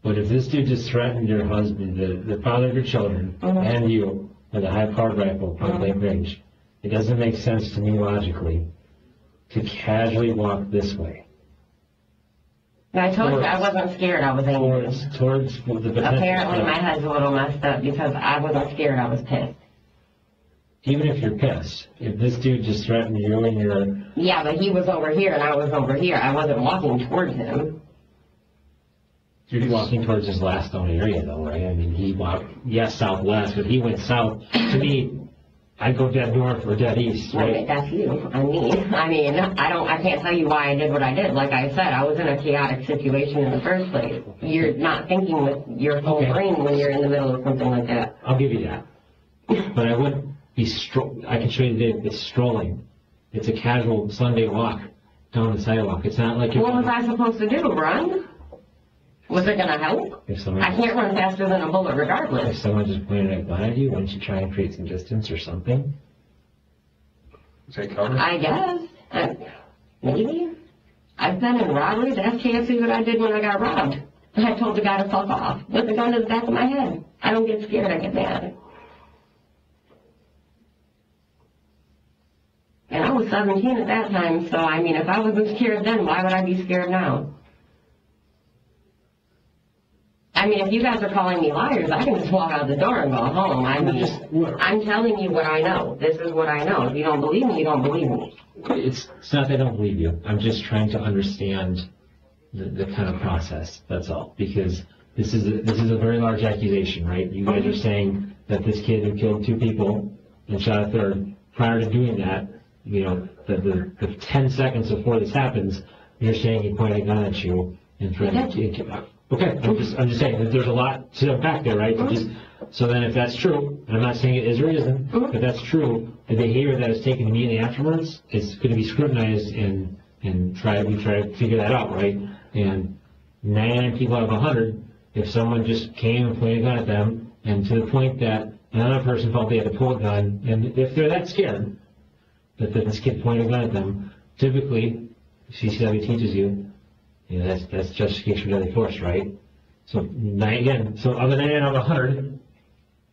But if this dude just threatened your husband, the father of your children, and you, with a high-powered rifle, point blank range, it doesn't make sense to me logically to casually walk this way. I told you I wasn't scared, I was angry. Towards the potential. Apparently my head's a little messed up because I wasn't scared, I was pissed. Even if you're pissed, if this dude just threatened you and you're... Yeah, but he was over here and I was over here. I wasn't walking towards him. You're walking towards his last known area, though, right? I mean, he walked, yes, southwest, but he went south. To me, I'd go dead north or dead east, right? Right, that's you. I can't tell you why I did what I did. Like I said, I was in a chaotic situation in the first place. You're not thinking with your whole brain when you're in the middle of something like that. I'll give you that. But I wouldn't be I can show you that it's strolling. It's a casual Sunday walk down the sidewalk. It's not like you're... What was I supposed to do, run? Was it going to help? I can't run faster than a bullet regardless. If someone just pointed a gun at you, wouldn't you try and create some distance or something? Take cover? I guess. Maybe. I've been in robberies. Ask KFC what I did when I got robbed. I told the guy to fuck off with the gun to the back of my head. I don't get scared, I get mad. And I was 17 at that time, so I mean, if I wasn't scared then, why would I be scared now? I mean, if you guys are calling me liars, I can just walk out the door and go home. I mean, I'm telling you what I know. This is what I know. If you don't believe me, you don't believe me. It's not that I don't believe you. I'm just trying to understand the kind of process, that's all. Because this is a very large accusation, right? You guys are saying that this kid who killed 2 people and shot a third, prior to doing that, you know, the 10 seconds before this happens, you're saying he pointed a gun at you and threatened to... Okay, I'm just saying that there's a lot to unpack there, right? So then if that's true, and I'm not saying it is or isn't, but that's true, the behavior that is taken immediately afterwards is going to be scrutinized and we try to figure that out, right? And 99 people out of 100, if someone just came and pointed a gun at them, and to the point that another person felt they had to pull a gun, and if they're that scared that this kid pointed a gun at them, typically, CCW teaches you, you know, that's justification for deadly force, right? So again, so of the 99 out of 100,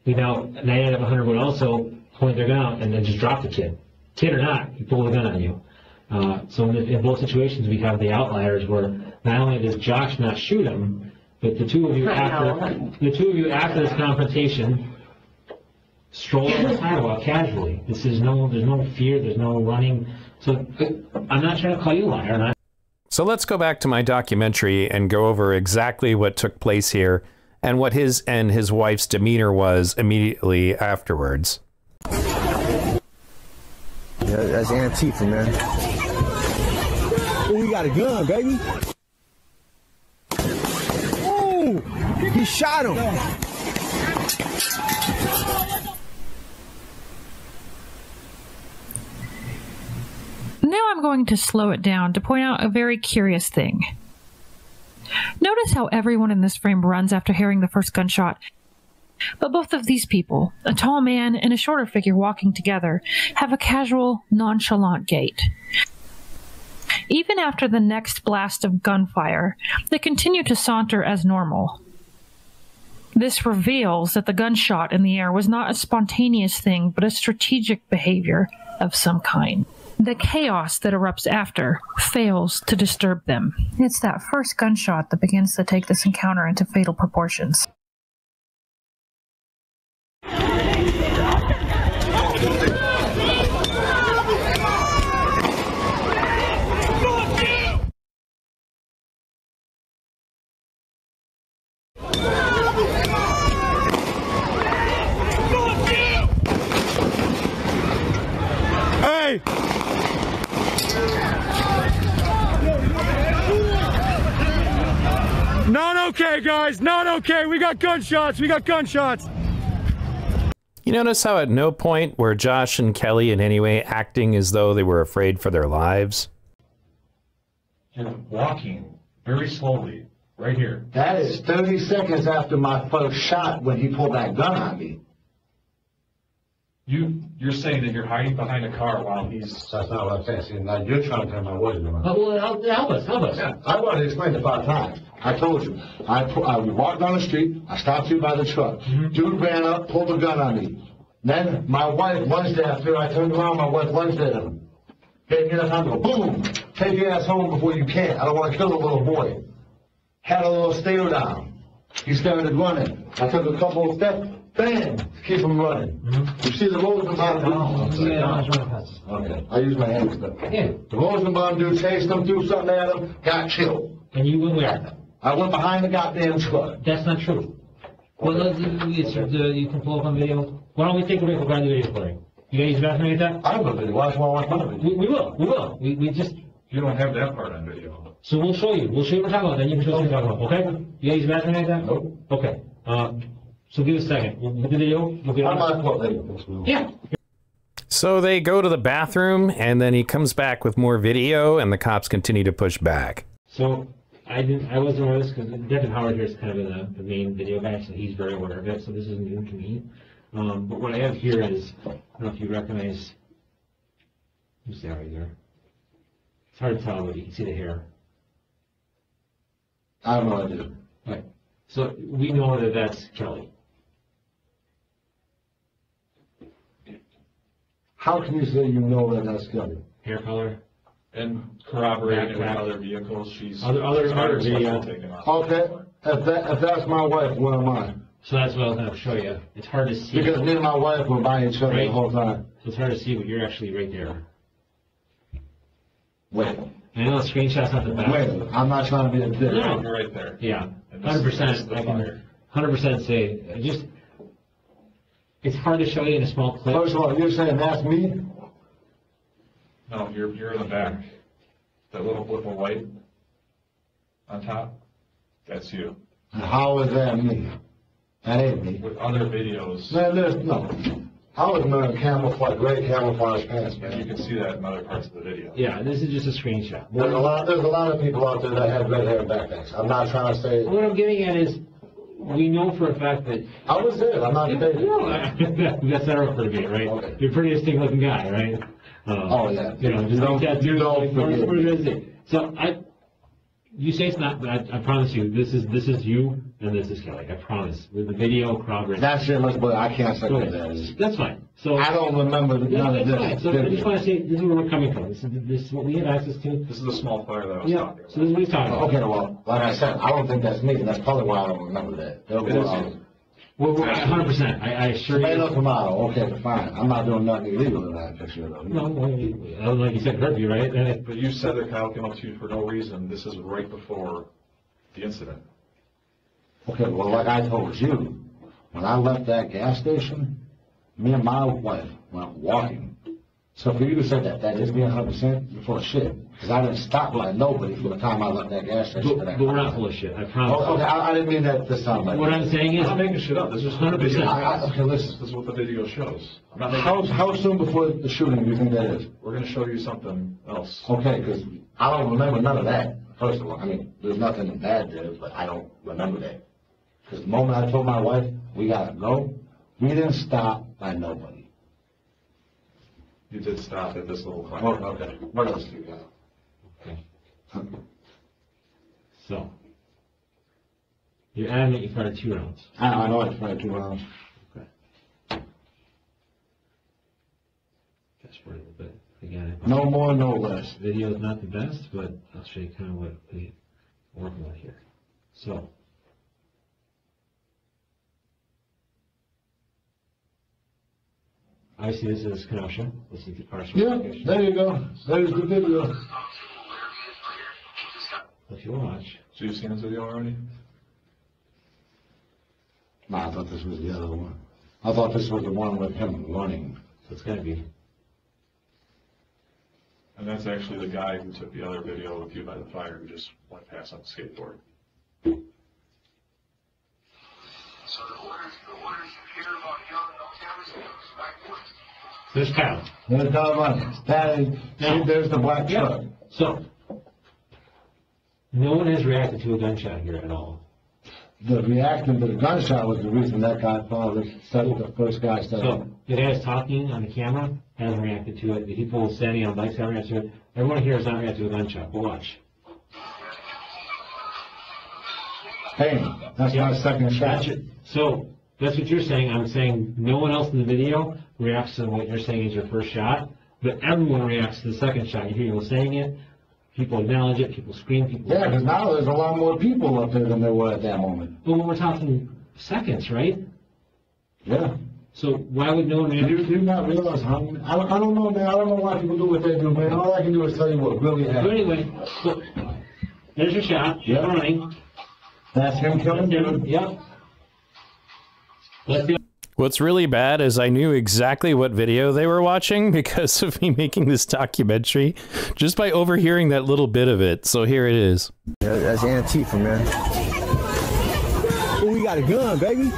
we now 99 out of 100 would also point their gun out and then just drop the kid. Kid or not, you pull the gun on you. So in both situations, we have the outliers where not only does Josh not shoot him, but the two of you after this confrontation stroll on the sidewalk casually. There's no fear, there's no running. So I'm not trying to call you a liar. So let's go back to my documentary and go over exactly what took place here and what his and his wife's demeanor was immediately afterwards. Yeah, that's Antifa, man. Oh, he got a gun, baby. Oh, he shot him. Now I'm going to slow it down to point out a very curious thing. Notice how everyone in this frame runs after hearing the first gunshot. But both of these people, a tall man and a shorter figure walking together, have a casual, nonchalant gait. Even after the next blast of gunfire, they continue to saunter as normal. This reveals that the gunshot in the air was not a spontaneous thing, but a strategic behavior of some kind. The chaos that erupts after fails to disturb them. It's that first gunshot that begins to take this encounter into fatal proportions. Hey! Not okay, guys. Not okay. We got gunshots. We got gunshots. You notice how at no point were Josh and Kelly in any way acting as though they were afraid for their lives? You're walking very slowly, right here. That is 30 seconds after my first shot when he pulled that gun on me. You're saying that you're hiding behind a car while he's... That's not what I'm saying. See, now you're trying to tell my words. Well, help us. Yeah, I've already explained it 5 times. I told you. We walked down the street. I stopped you by the truck. Mm-hmm. Dude ran up, pulled the gun on me. Then my wife lunged after I turned around. My wife lunged at him. Gave me enough time to go, boom, take your ass home before you can. I don't want to kill a little boy. Had a little stare down. He started running. I took a couple of steps. Bam! To keep him running. Mm-hmm. You see the Rosenbaum Okay. I use my hands though. Yeah. The Rosenbaum dude chased him, threw something at him, got killed. And you went where? I went behind the goddamn truck. That's not true. Well, you can pull up on video. Why don't we take a break? We'll grab the video for you. You guys use the bathroom like that? I have a video. Why do I want to video? We will. We just... You don't have that part on video. So we'll show you. We'll show you what we're talking about. Then you can show us what we're talking about. Okay? You guys use the bathroom like that? Nope. Okay. So give us a second. We'll do the video. We'll get I might put later. Yeah. So they go to the bathroom, and then he comes back with more video, and the cops continue to push back. So I wasn't aware of this because Devin Howard here is kind of the main video guy, so he's very aware of it. So this is new to me. But what I have here is, I don't know if you recognize. Let me see right there. It's hard to tell, but you can see the hair. I have no idea. Right. So we know that that's Kelly. How can you say you know that that's Kelly? Hair color. And corroborated with Back. other vehicles. She's Other video. Okay. If that's my wife, where am I? So that's what I was going to show you. It's hard to see. Because me and my wife were by each other Right. the whole time. So it's hard to see, but you're actually right there. Wait. I know the screenshot's not the best. Wait. I'm not trying to be a dick. No. You're right there. Yeah. And this is 100%. the I fire. can 100% say. It's hard to show you in a small clip. First of all, you're saying that's me? No, you're in the back. That little blip of white on top, that's you. How is that me? That ain't me. With other videos, Man, no. I was wearing camouflage, gray camouflage pants, and you man. can see that in other parts of the video. Yeah, this is just a screenshot. There's a lot of people out there that have red hair and backpacks. I'm not trying to say. What I'm getting at is, we know for a fact that. I was there. I'm not debating. No, that's not our debate, right? Okay. You're a pretty distinct looking guy, right? Oh, yeah. You know, just You don't like that. forget it. So You say it's not, but I promise you, this is you and this is Kelly. I promise. With the video corroborating. That's it, but I can't say what that is. That's fine. So I don't remember none of this. Fine. So I just want to say, this is where we're coming from. This is what we have access to. This is the small fire that I was talking about. So this is what he's talking about. Okay, well, like I said, I don't think that's me, and that's probably why I don't remember that. Well, 100%. I assure you. Tomato, tomato. Okay, fine. I'm not doing nothing illegal in that picture, though. No, like you said, curfew, right? But you said that Kyle came up to you for no reason. This is right before the incident. Okay, well, like I told you, when I left that gas station, me and my wife went walking. So for you to say that is me 100%, you're full of shit. Because I didn't stop like nobody from the time I left that gas station. But we're not full of shit, I promise. Oh, okay, I didn't mean that to sound like what I'm saying is... I'm not making shit up. This is 100%. Okay, listen. This is what the video shows. How soon before the shooting do you think that is? We're going to show you something else. Okay, because I don't remember none of that, first of all. I mean, there's nothing bad there, but I don't remember that. Because the moment I told my wife, we got to go, we didn't stop by nobody. You did stop at this little client. Oh, okay. What else do you got? Okay. So, you're adamant you fired 2 rounds. I know I fired 2 rounds. Okay. Fast forward a little bit. Again, No more, no less. video is not the best, but I'll show you kind of what we're working with here. So, obviously this is Kenosha. This is the partial. Yeah, there you go. There's the video. If you watch. So you've seen this video already? No, I thought this was the other one. I thought this was the one with him running. So it's got to be. And that's actually the guy who took the other video with you by the fire who just went past on the skateboard. So the orders you hear about young no terrorists, right? There's Kyle. There's Kyle running. There's the black truck. So, no one has reacted to a gunshot here at all. The reaction to the gunshot was the reason that guy probably said it, the first guy said it. So, the guy that's talking on the camera hasn't reacted to it. The people standing on bikes haven't reacted to it. Everyone here has not reacted to a gunshot. But watch. Hey, that's my second shot. So, that's what you're saying. I'm saying no one else in the video reacts to what you're saying is your first shot, but everyone reacts to the second shot. You hear people saying it, people acknowledge it, people scream, people... Yeah, because now there's a lot more people up there than there were at that moment. Well, we're talking seconds, right? Yeah. So why would no one react? Do you not realize how... I don't know, man. I don't know why people do what they do, man. All I can do is tell you what really happened. But anyway, so there's your shot. Yeah. Running. That's him killing you. Yep. Let's do it. What's really bad is I knew exactly what video they were watching because of me making this documentary, just by overhearing that little bit of it. So here it is. Yeah, that's Antifa, man. Oh, we got a gun, baby.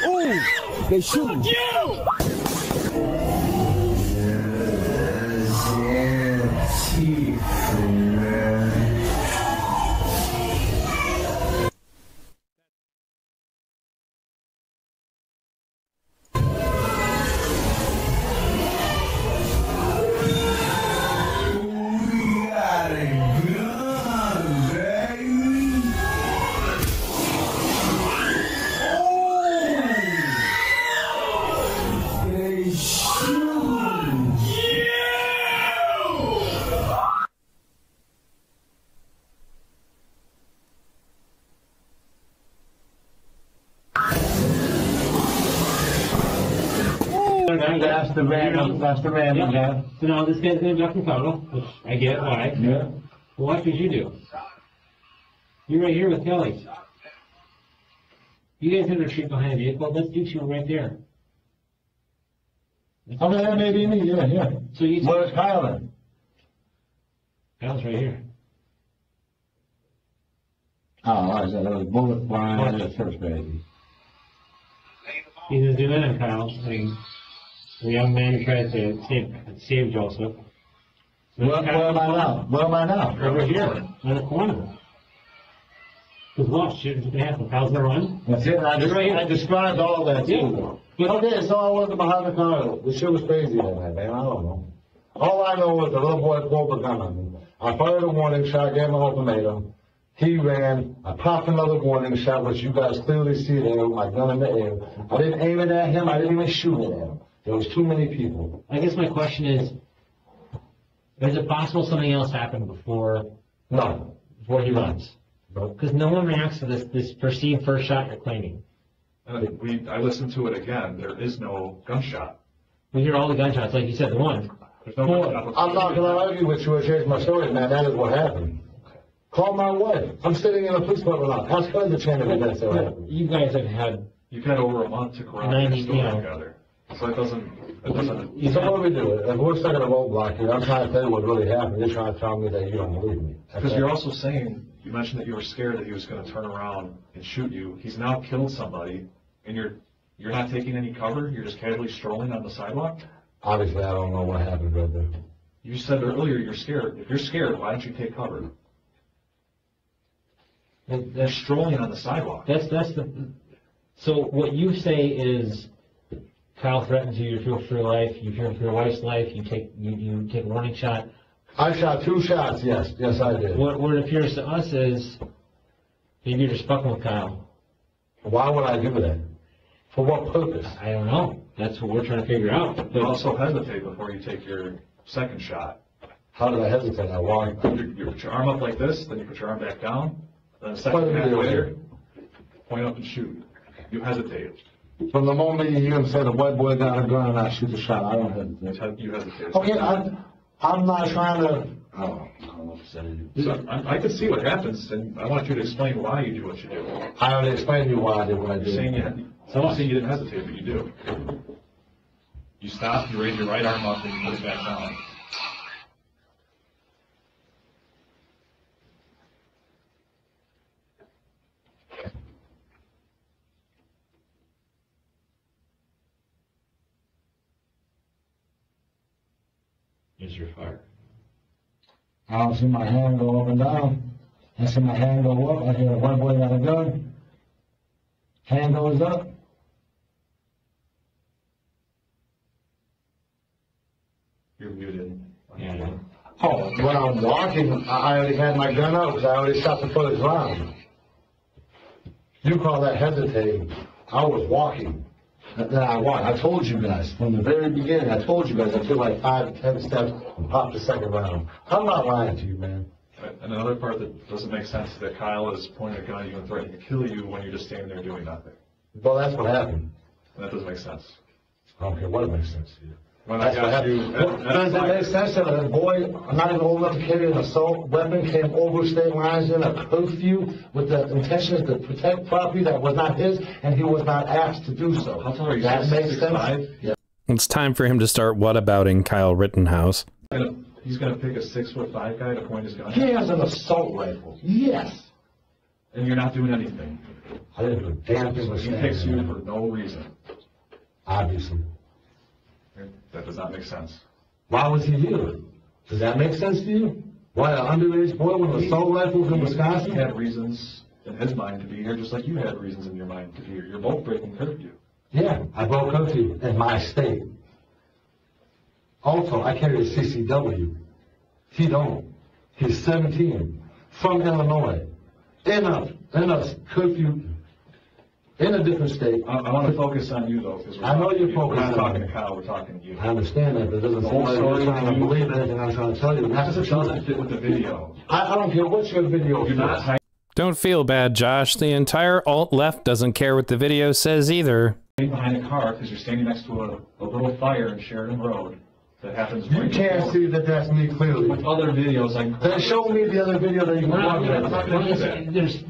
Oh, they shooting. Antifa, man. That's the random guy. So now this guy's going to be from Colorado, which I get why. Yeah. Well, what did you do? You're right here with Kelly. You guys have a retreat behind the vehicle. Let's do 2 right there. Okay, that may be me. Yeah, yeah. So you. Where's Kyle then? Kyle's right here. Oh, I said there was bullet flying at first, baby. He's just doing it, Kyle. I mean, the young man who tries to save Joseph. So Where am I now? Where am I now? Over here, in the corner. Because watch, shooting's going to happen. Kyle's going to run. That's it. I described all that too. Yeah. Okay, so I wasn't behind the car. The shit was crazy that night, man. I don't know. All I know was the little boy pulled the gun on me. I fired a warning shot, gave him an ultimatum. He ran, I popped another warning shot, which you guys clearly see there with my gun in the air. I didn't aim it at him, I didn't even shoot it at him. There was too many people. I guess my question is it possible something else happened before No. he runs? No. Because no one reacts to this perceived first shot you're claiming. I listened to it again. There is no gunshot. We hear all the gunshots, like you said, the one. There's no gunshot. I'm not going to argue with you or change my story, man. That is what happened. Call my wife. I'm sitting in a police department now. Ask her the chain of events that happened. You guys have had... You've had over a month to corroborate your story together. So it doesn't... So what do we do? If we're stuck in a roadblock here, I'm trying to tell you what really happened. You're trying to tell me that you don't believe me. Because you're also saying, you mentioned that you were scared that he was going to turn around and shoot you. He's now killed somebody, and you're not taking any cover? You're just casually strolling on the sidewalk? Obviously, I don't know what happened right there. You said earlier you're scared. If you're scared, why don't you take cover? They're strolling on the sidewalk. So what you say is Kyle threatens you, you fear for your life, you fear for your wife's life, you take a warning shot. I shot 2 shots, yes. Yes, I did. What it appears to us is maybe you're just fucking with Kyle. Why would I do that? For what purpose? I don't know. That's what we're trying to figure out. But also hesitate before you take your second shot. How did I hesitate? I walked. You put your arm up like this, then you put your arm back down, then a second half later, point up and shoot. You hesitate. From the moment you hear him say the white boy got a gun and I shoot the shot, I don't hesitate. You hesitate. Okay, I'm not trying to... I don't know what to say to you. So I can see what happens, and I want you to explain why you do what you do. I already explained to you why I did what I did. Someone's saying you didn't hesitate, but you do. You stop, you raise your right arm up, and you put it back down. Here's your fire. I don't see my hand go up and down. I see my hand go up. I hear a white boy got a gun. Hand goes up. You're muted. Yeah. Oh, when I'm walking, I already had my gun out because I already shot the first round. You call that hesitating. I was walking. Then I walked. I told you guys from the very beginning. I told you guys I took like 5 to 10 steps and popped the second round. I'm not lying to you, man. And another part that doesn't make sense is that Kyle is pointing a gun at you and threatening to kill you when you're just standing there doing nothing. Well, that's what happened. And that doesn't make sense. I don't care what it makes sense to you. When I got you, Does it make sense that a boy not even old enough to carry an assault weapon came over state lines in a curfew with the intention to protect property that was not his, and he was not asked to do so? How tall are you? That makes sense. 6'5"? Yeah. It's time for him to start whatabouting Kyle Rittenhouse. He's going to pick a 6'5" guy to point his gun at. He has an assault rifle. Yes. And you're not doing anything. I didn't do a damn thing with He picks you for no reason. Obviously. That does not make sense. Why was he here? Does that make sense to you? Why an underage boy with assault rifles in Wisconsin? He had reasons in his mind to be here, just like you had reasons in your mind to be here. You're both breaking curfew. Yeah, I broke curfew in my state. Also, I carry a CCW. He don't. He's 17, from Illinois, in a curfew, in a different state. I want to focus on you, though, because I know you're we're not focused on talking me. to Kyle, we're talking to you. I understand that, but it doesn't The seem whole like story you're trying to you- believe anything I'm trying to tell you. That's the It doesn't truth. fit with the video. I don't care what your video You're not is. hiding Don't feel bad, Josh. The entire alt-left doesn't care what the video says either. behind a car because you're standing next to a little fire in Sheridan Road that happens. You can't see that that's me clearly. With other videos, like Then show me the other video that you can watch. There's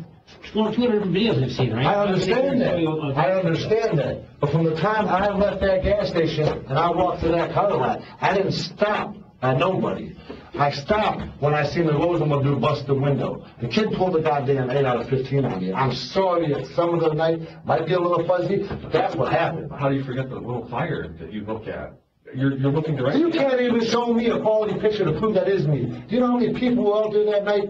200 different videos we've seen, right? I understand that. I understand that. But from the time I left that gas station and I walked to that car lot, I didn't stop at nobody. I stopped when I seen the Rosenwood bust the window. The kid pulled a goddamn 8 out of 15 on me. I'm sorry if some of the night might be a little fuzzy, but that's what happened. How do you forget the little fire that you look at? You're looking directly. You can't even show me a quality picture to prove that is me. Do you know how many people were out there that night?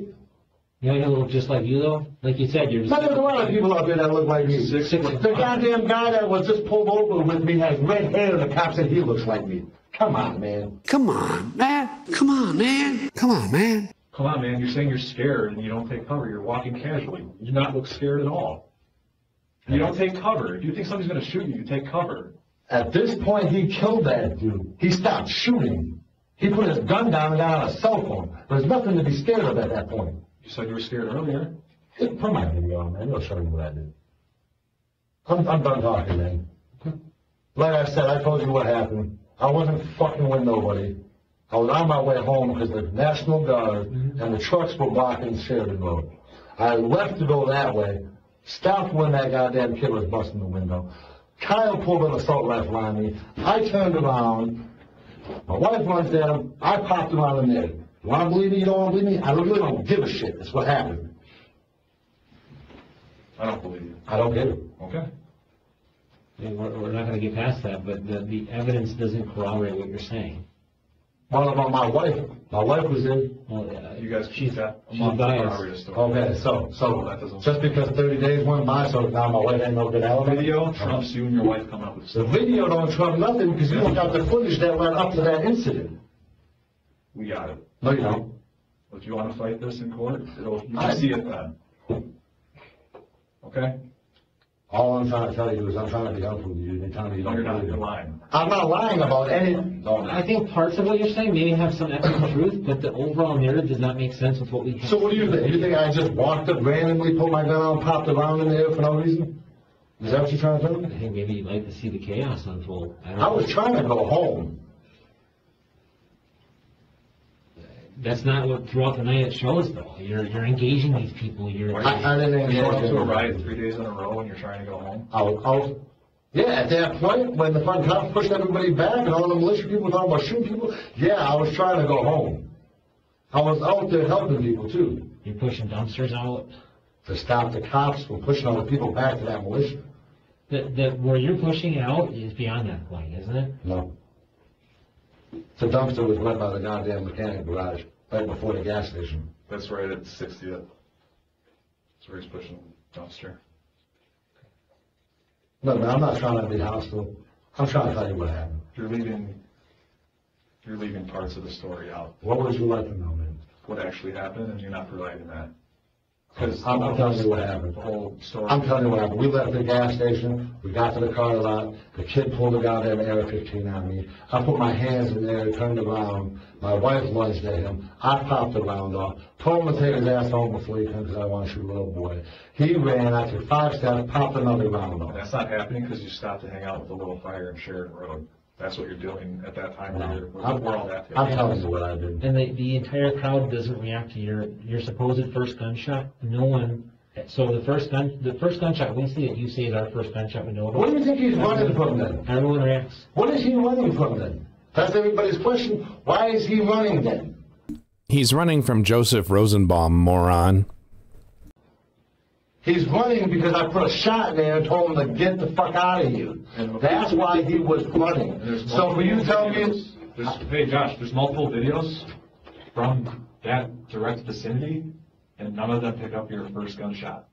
You know, look just like you, though? Like you said, you're just... There's a lot of people out there that look like me. The goddamn guy that was just pulled over with me has red hair and the cop said he looks like me. Come on, man. Come on, man. Come on, man. Come on, man. Come on, man, you're saying you're scared and you don't take cover. You're walking casually. You do not look scared at all. You don't take cover. If you think somebody's going to shoot you, you take cover. At this point, he killed that dude. He stopped shooting. He put his gun down and got on a cell phone. There's nothing to be scared of at that point. You said you were scared earlier. Put my video on, man. It'll show you what I did. I'm done talking, man. Like I said, I told you what happened. I wasn't fucking with nobody. I was on my way home because the National Guard and the trucks were blocking Sheridan Road. I left to go that way, stopped when that goddamn kid was busting the window. Kyle pulled an assault rifle on me. I turned around. My wife runs down. I popped around in there. You want to believe me? You don't want to believe me? I really don't give a shit. That's what happened. I don't believe you. I don't get it. Okay. And we're not going to get past that, but the evidence doesn't corroborate what you're saying. What about my wife? My wife was in. Well, You guys keep that a she's month biased. Okay, so that doesn't. just because 30 days went by, so now my wife ain't no good alibi? Video trumps you and your wife coming up with The stuff. video don't trump nothing because you don't got the footage that led up to that incident. We got it. No, you don't. If you want to fight this in court, you can see it then. Okay? All I'm trying to tell you is I'm trying to be helpful to you. You're telling me you No, don't you're not. believe You're me. lying. I'm not lying about any. No. I think parts of what you're saying maybe have some evidence of truth, but the overall narrative does not make sense with what we have. So what do you think? You think I just walked up randomly, put my gun on, popped around in the air for no reason? Is that what you're trying to tell I me? think maybe you'd like to see the chaos unfold. I was trying to go home. That's not what throughout the night it shows, though. You're engaging these people. I didn't engage You're up to a in- riot 3 days in a row and you're trying to go home. Yeah, at that point, when the fucking cops pushed everybody back and all the militia people were talking about shooting people, yeah, I was trying to go home. I was out there helping people, too, You're pushing dumpsters out. to stop the cops from pushing all the people back to that militia. Where you're pushing out is beyond that point, isn't it? No. The dumpster was right by the goddamn mechanic garage, right before the gas station. That's right at 60th. That's where he's pushing the dumpster. No, man, I'm not trying to be hostile. I'm trying to tell you what happened. You're leaving parts of the story out. What would you like to know, man? What actually happened, and you're not providing that. I'm telling you what happened. The whole story. I'm telling you what happened. We left the gas station. We got to the car lot. The kid pulled a goddamn AR-15 on me. I put my hands in there, turned around. My wife lunged at him. I popped the round off. Told him to take his ass home before he came because I want to shoot a little boy. He ran. I took 5 steps, popped another round off. That's not happening because you stopped to hang out with the little fire in Sheridan Road. That's what you're doing at that time. Where all that. I'm telling you what I did. And the entire crowd doesn't react to your supposed first gunshot. No one. So the first gunshot we see it. You say is our first gunshot we know about. What do you think he's running from then? Everyone reacts. What is he running from then? That's everybody's question. Why is he running then? He's running from Joseph Rosenbaum, moron. He's running because I put a shot in there and told him to get the fuck out of here. That's why he was running. So for you to tell me... Hey, Josh, there's multiple videos from that direct vicinity, and none of them pick up your first gunshot.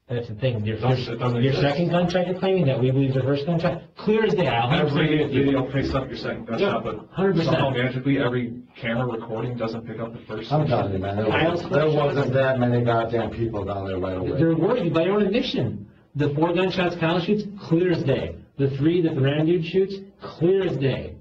That's the thing. Your exist. second gunshot you're claiming that we believe is the first gunshot, clear as day. Every video picks up your second gunshot, but 100%. somehow magically every camera recording doesn't pick up the first. I'm telling you, man, there wasn't that many goddamn people down there right away. They're worried by your own admission. The 4 gunshots Kyle shoots, clear as day. The 3 that the random dude shoots, clear as day.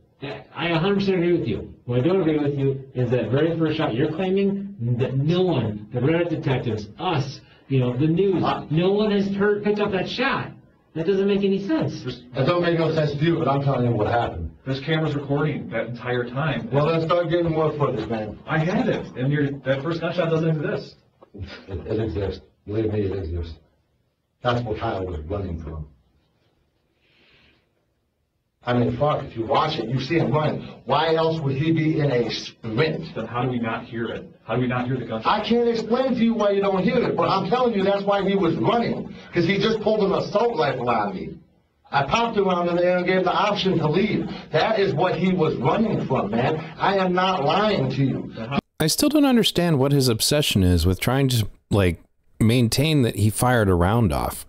I 100% agree with you. What I don't agree with you is that very first shot you're claiming that no one, the Reddit detectives, us, the news, no one has picked up that shot. That doesn't make any sense. That don't make no sense to you, but I'm telling you what happened. There's cameras recording that entire time. Well, then start getting more footage, man. I had it, and that first gunshot doesn't exist. It exists. Believe me, it exists. That's what Kyle was running from. I mean, fuck, if you watch it, you see him running. Why else would he be in a sprint? Then how do we not hear it? How do we not hear the gunshot? I can't explain to you why you don't hear it, but I'm telling you that's why he was running. Because he just pulled an assault rifle on me. I popped around in there and gave the option to leave. That is what he was running from, man. I am not lying to you. I still don't understand what his obsession is with trying to, maintain that he fired a round off.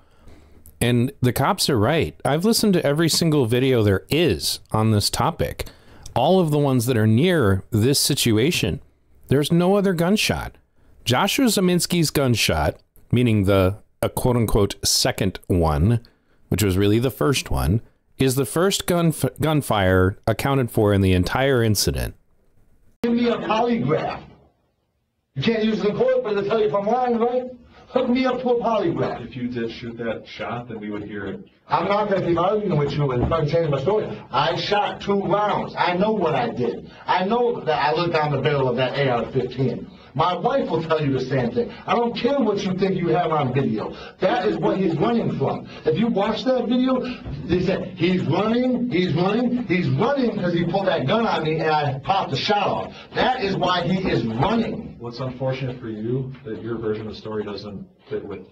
And the cops are right. I've listened to every single video there is on this topic. All of the ones that are near this situation. There's no other gunshot. Joshua Ziminski's gunshot, meaning the quote-unquote second one, which was really the first one, is the first gunfire accounted for in the entire incident. Give me a polygraph. You can't use it in court, but it'll tell you if I'm lying, right? Hook me up to a polygraph. If you did shoot that shot, then we would hear it. I'm not going to keep arguing with you and trying to change my story. I shot 2 rounds. I know what I did. I know that I looked down the barrel of that AR-15. My wife will tell you the same thing. I don't care what you think you have on video. That is what he's running from. If you watch that video, they said, he's running because he pulled that gun on me and I popped the shot off. That is why he is running. What's unfortunate for you that your version of the story doesn't fit with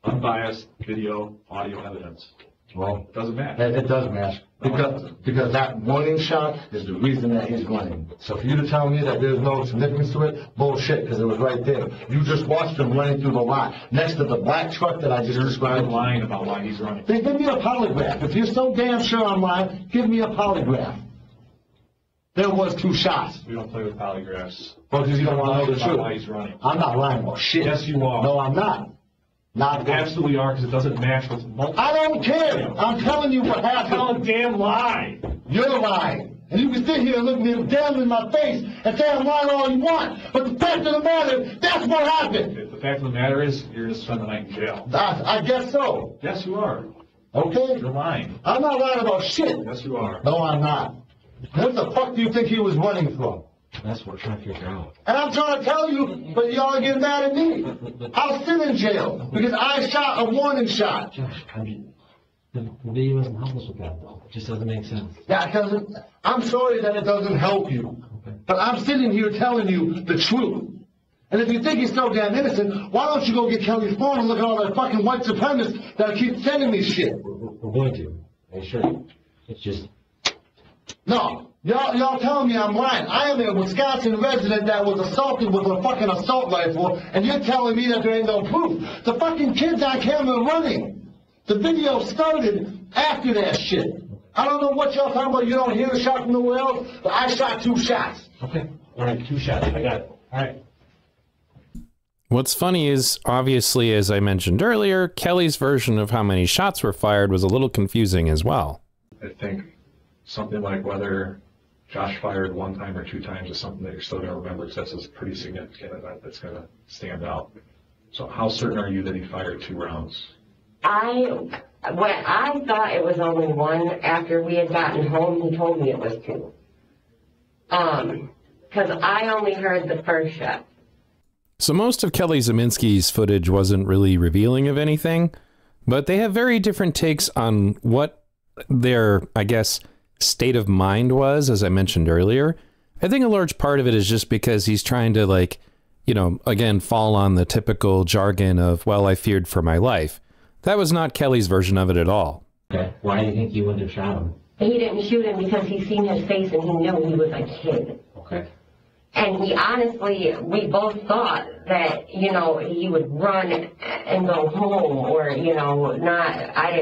unbiased video, audio evidence. Well, it doesn't match. It does match. Because that warning shot is the reason that he's running. So for you to tell me that there's no significance to it, bullshit, because it was right there. You just watched him running through the lot next to the black truck that I just described. You're lying about why he's running. Then give me a polygraph. If you're so damn sure I'm lying, give me a polygraph. There was 2 shots. We don't play with polygraphs. Well, because you don't want to know the truth. Why he's running. I'm not lying about shit. Yes, you are. No, I'm not. You absolutely are, because it doesn't match with multiple. I don't care. I'm telling you what happened. Tell a damn lie. You're lying. And you can sit here and look me damn in my face and say I'm lying all you want. But the fact of the matter, that's what happened. The fact of the matter is, you're going to spend the night in jail. I guess so. Yes, you are. Okay? You're lying. I'm not lying about shit. Yes, you are. No, I'm not. What the fuck do you think he was running from? That's what we're trying to figure out. And I'm trying to tell you, but y'all are getting mad at me. I'll sit in jail because I shot a warning shot. Josh, the video doesn't help us with that, though. It just doesn't make sense. That doesn't. I'm sorry that it doesn't help you. Okay. But I'm sitting here telling you the truth. And if you think he's so damn innocent, why don't you go get Kelly's phone and look at all that fucking white supremacists that keep sending me shit? We're going to. Are you sure? It's just... No. Y'all telling me I'm lying. I am a Wisconsin resident that was assaulted with a fucking assault rifle, and you're telling me that there ain't no proof. The fucking kid's on camera running. The video started after that shit. I don't know what y'all talking about. You don't hear the shot from nowhere else, but I shot 2 shots. Okay. All right, 2 shots. I got it. All right. What's funny is, obviously, as I mentioned earlier, Kelly's version of how many shots were fired was a little confusing as well. I think something like whether Josh fired 1 time or 2 times is something that you're still going to remember, because that's a pretty significant event that's going to stand out. So how certain are you that he fired 2 rounds? I thought it was only 1. After we had gotten home, he told me it was 2. Because I only heard the first shot. So most of Kelly Ziminski's footage wasn't really revealing of anything, but they have very different takes on what their, I guess, state of mind was, as I mentioned earlier. I think a large part of it is just because he's trying to, like, you know, again, fall on the typical jargon of, well, I feared for my life. That was not Kelly's version of it at all. Okay. Why do you think you wouldn't have shot him? He didn't shoot him because he seen his face and he knew he was a kid. Okay. And he honestly, we both thought that, you know, he would run and go home, or, you know, I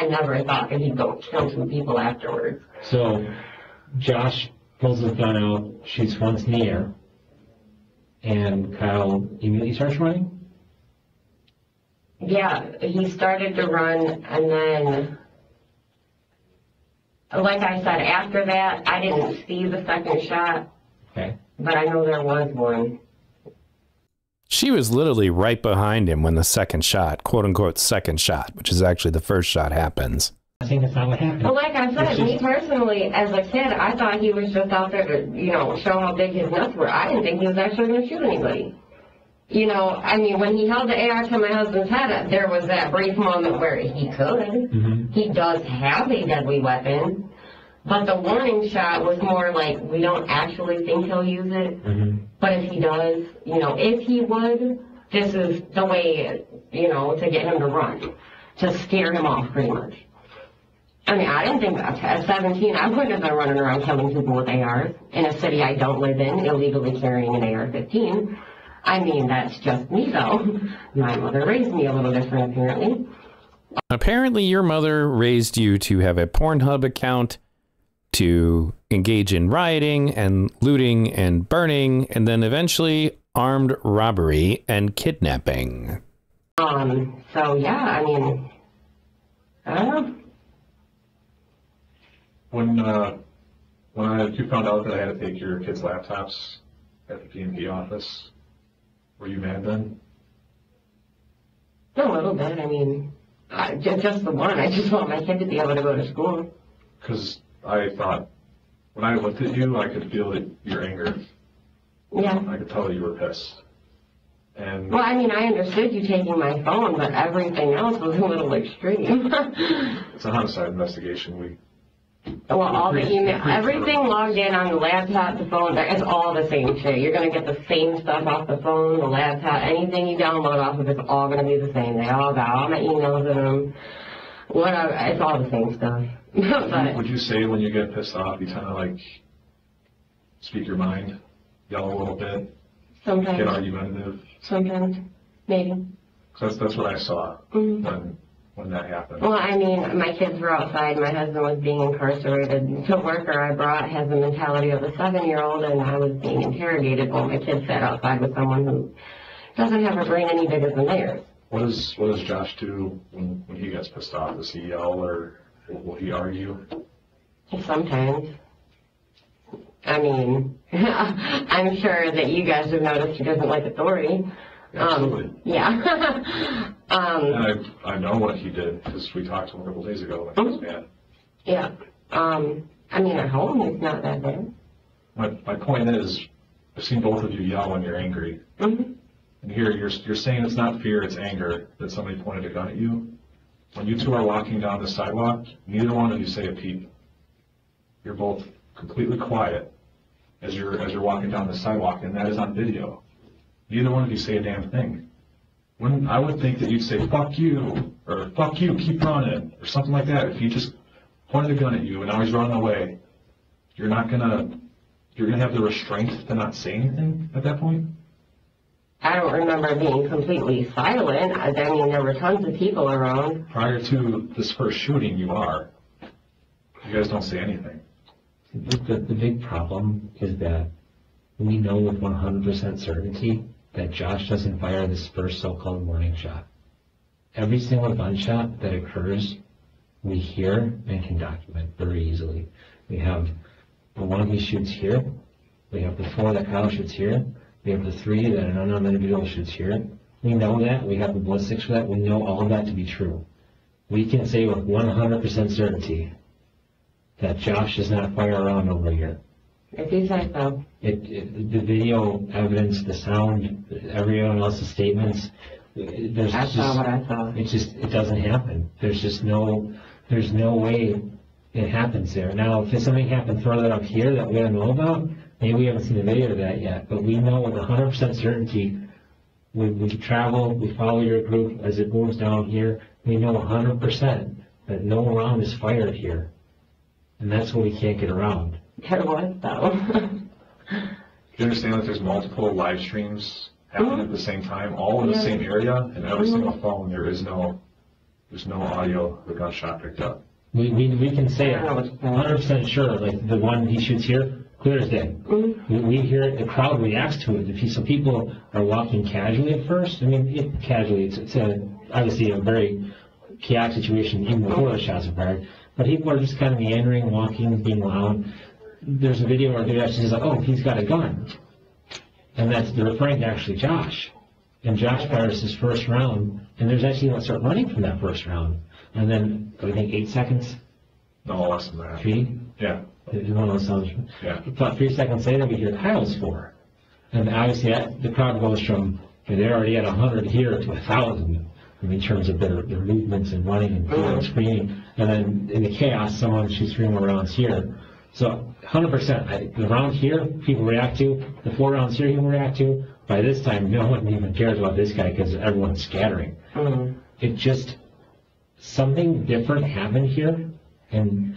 never thought that he'd go kill 2 people afterwards. So, Josh pulls his gun out, shoots once in the air, and Kyle immediately starts running? Yeah, he started to run, and then, like I said, after that, I didn't see the second shot. Okay. But I know there was 1. She was literally right behind him when the second shot, quote unquote, second shot, which is actually the first shot, happens. I think that's not what happened. Well, like I said, me personally, as a kid, I thought he was just out there to, you know, show how big his nuts were. I didn't think he was actually going to shoot anybody. You know, I mean, when he held the AR to my husband's head, there was that brief moment where he could. Mm-hmm. He does have a deadly weapon. But the warning shot was more like, we don't actually think he'll use it. Mm-hmm. But if he does, you know, if he would, this is the way, you know, to get him to run. To scare him off, pretty much. I mean, I didn't think that. At 17, I wouldn't have been running around killing people with ARs in a city I don't live in, illegally carrying an AR-15. I mean, that's just me, though. My mother raised me a little different, apparently. Apparently, your mother raised you to have a Pornhub account, to engage in rioting and looting and burning, and then eventually armed robbery and kidnapping. So yeah, I mean, I don't know. When you found out that I had to take your kids' laptops at the P&P office, were you mad then? A little bit. I mean, just the one. I just want my kid to be able to go to school. Because I thought, when I looked at you, I could feel your anger. Yeah. I could tell that you were pissed. And well, I mean, I understood you taking my phone, but everything else was a little extreme. It's a homicide investigation. Well, all the email, everything logged in on the laptop, the phone, it's all the same shit. You're going to get the same stuff off the phone, the laptop, anything you download off of it's all going to be the same. They all got all my emails in them. Whatever, it's all the same stuff. But, would you say when you get pissed off, you kind of like speak your mind, yell a little bit, sometimes. get argumentative? Sometimes, maybe. That's what I saw when that happened. Well, I mean, my kids were outside. My husband was being incarcerated. The worker I brought has the mentality of a 7-year-old, and I was being interrogated while my kids sat outside with someone who doesn't have a brain any bigger than theirs. What does Josh do when he gets pissed off? Does he yell or will he argue? Sometimes. I mean, I'm sure that you guys have noticed he doesn't like authority. Absolutely. Yeah. And I know what he did because we talked to him a couple days ago when he was mad. Yeah. I mean, at home he's not that bad. My point is, I've seen both of you yell when you're angry. Mm-hmm. And here you're saying it's not fear, it's anger that somebody pointed a gun at you. When you two are walking down the sidewalk, neither one of you say a peep. You're both completely quiet as you're walking down the sidewalk, and that is on video. Neither one of you say a damn thing. When I would think that you'd say "fuck you" or "fuck you, keep running" or something like that. If he just pointed a gun at you and now he's running away, you're gonna have the restraint to not say anything at that point. I don't remember being completely silent. I mean, there were tons of people around. Prior to this first shooting, you guys don't say anything. The big problem is that we know with 100% certainty that Josh doesn't fire this first so-called warning shot. Every single gunshot that occurs, we hear and can document very easily. We have the one he shoots here. We have the 4 that Kyle shoots here. We have the 3 that an unknown individual shoots here. We know that. We have the ballistics for that. We know all of that to be true. We can say with 100% certainty that Josh does not fire a round over here. If you say so. The video evidence, the sound, everyone else's statements, it doesn't happen. There's no way it happens there. Now, if something happened further up here that we don't know about, maybe we haven't seen a video of that yet, but we know with 100% certainty, we travel, we follow your group as it moves down here, we know 100% that no round is fired here. And that's what we can't get around. There was, though. You understand that there's multiple live streams happening at the same time, all in the same area, and every single phone there's no audio of the gunshot picked up. We can say 100% sure, like the one he shoots here, clear as day. We hear it, the crowd reacts to it. Some people are walking casually at first. I mean, casually, it's obviously a very chaotic situation even before the shots are fired. But people are just kind of meandering, walking, being loud. There's a video where they're actually like, oh, he's got a gun. And they're referring to actually Josh. And Josh fires his first round, and there's actually going to start running from that first round. And then, I think 8 seconds? No, less than that. 3? Yeah. One of those sounds. Yeah. About 3 seconds later, we hear Kyle's 4. And obviously, the crowd goes from, they're already at 100 here to 1,000 in terms of their movements and running and screaming. And then in the chaos, someone shoots 3 more rounds here. So 100%, the round here, people react to. The 4 rounds here, people react to. By this time, no one even cares about this guy because everyone's scattering. It just, something different happened here. And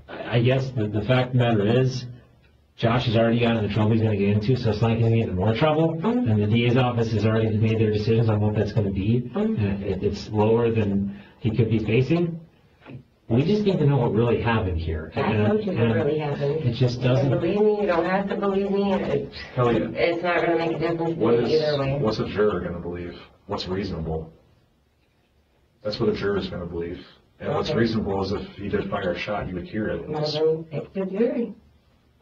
I guess the fact of the matter is, Josh has already gotten the trouble he's going to get into, so it's not going to get into more trouble. And the DA's office has already made their decisions on what that's going to be. It's lower than he could be facing. We just need to know what really happened here. I told you what really happened. It just You can doesn't. believe me, you don't have to believe me. Kelly, It's not gonna make a difference to me either way. what's a juror gonna believe? What's reasonable? That's what a juror is gonna believe. And what's reasonable is if he did fire a shot, you would hear it. Well, then pick the jury.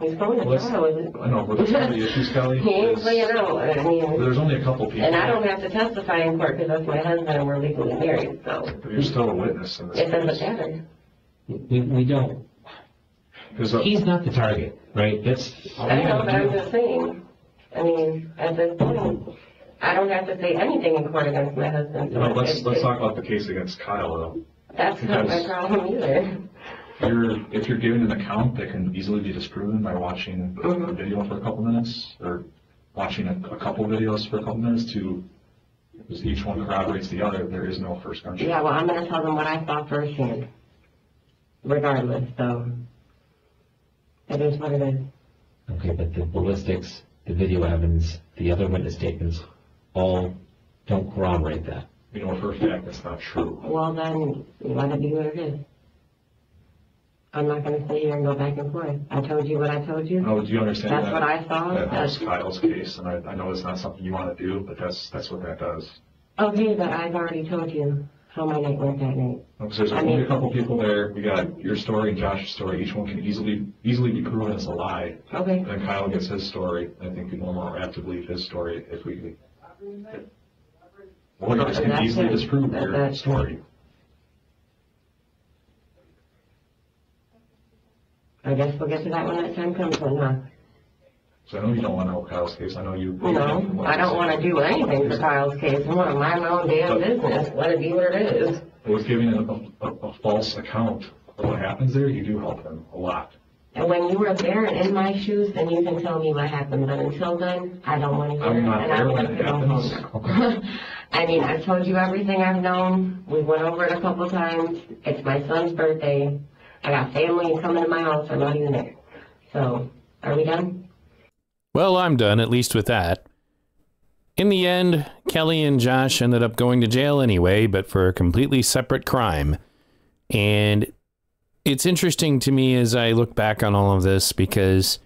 He's going to trial with it. I know, but there's one of the issues, Kelly. He ain't is playing out. I mean, There's only a couple people. and I don't have to testify in court because that's my husband and we're legally married, so But you're still a witness in this it doesn't case. matter. We don't. He's not the target, right? That's. I know, but I'm just saying. I mean, at this point, I don't have to say anything in court against my husband. So Let's talk about the case against Kyle, though. That's not my problem either. If you're giving an account that can easily be disproven by watching a video for a couple minutes, or watching a couple videos for a couple minutes because each one corroborates the other, there is no first gunshot. Yeah, well, I'm going to tell them what I saw firsthand. Regardless, so it is what it is. Okay, but the ballistics, the video evidence, the other witness statements, all don't corroborate that. You know for a fact that's not true. Well, then let it be what it is. I'm not going to sit here and go back and forth. I told you what I told you. Oh, do you understand That's that? what I saw. That's Kyle's case, and I know it's not something you want to do, but that's what that does. Okay, but I've already told you how my night went that night. Because there's only a couple people there. We got your story and Josh's story. Each one can easily be proven as a lie. Okay. Then Kyle gets his story. I think people are more apt to believe his story if we. Well, you just can easily disprove your story. I guess we'll get to that when that time comes, then, huh? So I know you don't want to know Kyle's case. I know you. No, I don't want to do anything for Kyle's case. I want to mind my own damn business. Let it be what it is. With giving a false account of what happens there, you do help them a lot. And when you were there and in my shoes, then you can tell me what happened. But until then, I don't want to hear I'm it. not And I there want when to it go happens. home. I mean, I've told you everything I've known. We went over it a couple times. It's my son's birthday. I got family coming to my house. I'm not even there. So, are we done? Well, I'm done, at least with that. In the end, Kelly and Josh ended up going to jail anyway, but for a completely separate crime. And it's interesting to me as I look back on all of this because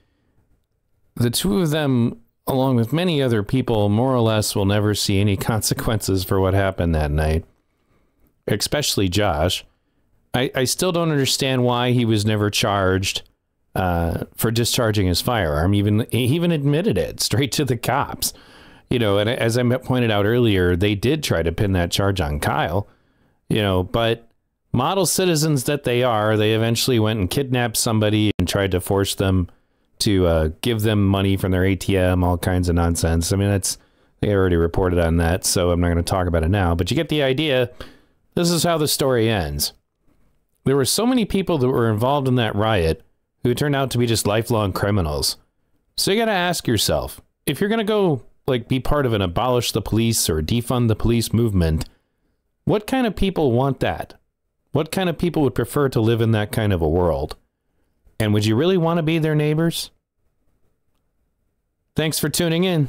the two of them, along with many other people, more or less will never see any consequences for what happened that night. Especially Josh. I still don't understand why he was never charged for discharging his firearm. He even admitted it straight to the cops. You know, and as I pointed out earlier, they did try to pin that charge on Kyle, you know, but model citizens that they are, they eventually went and kidnapped somebody and tried to force them to give them money from their ATM, all kinds of nonsense. I mean, they already reported on that, so I'm not going to talk about it now, but you get the idea. This is how the story ends. There were so many people that were involved in that riot who turned out to be just lifelong criminals. So you got to ask yourself, if you're going to go like be part of an abolish the police or defund the police movement, what kind of people want that? What kind of people would prefer to live in that kind of a world? And would you really want to be their neighbors? Thanks for tuning in.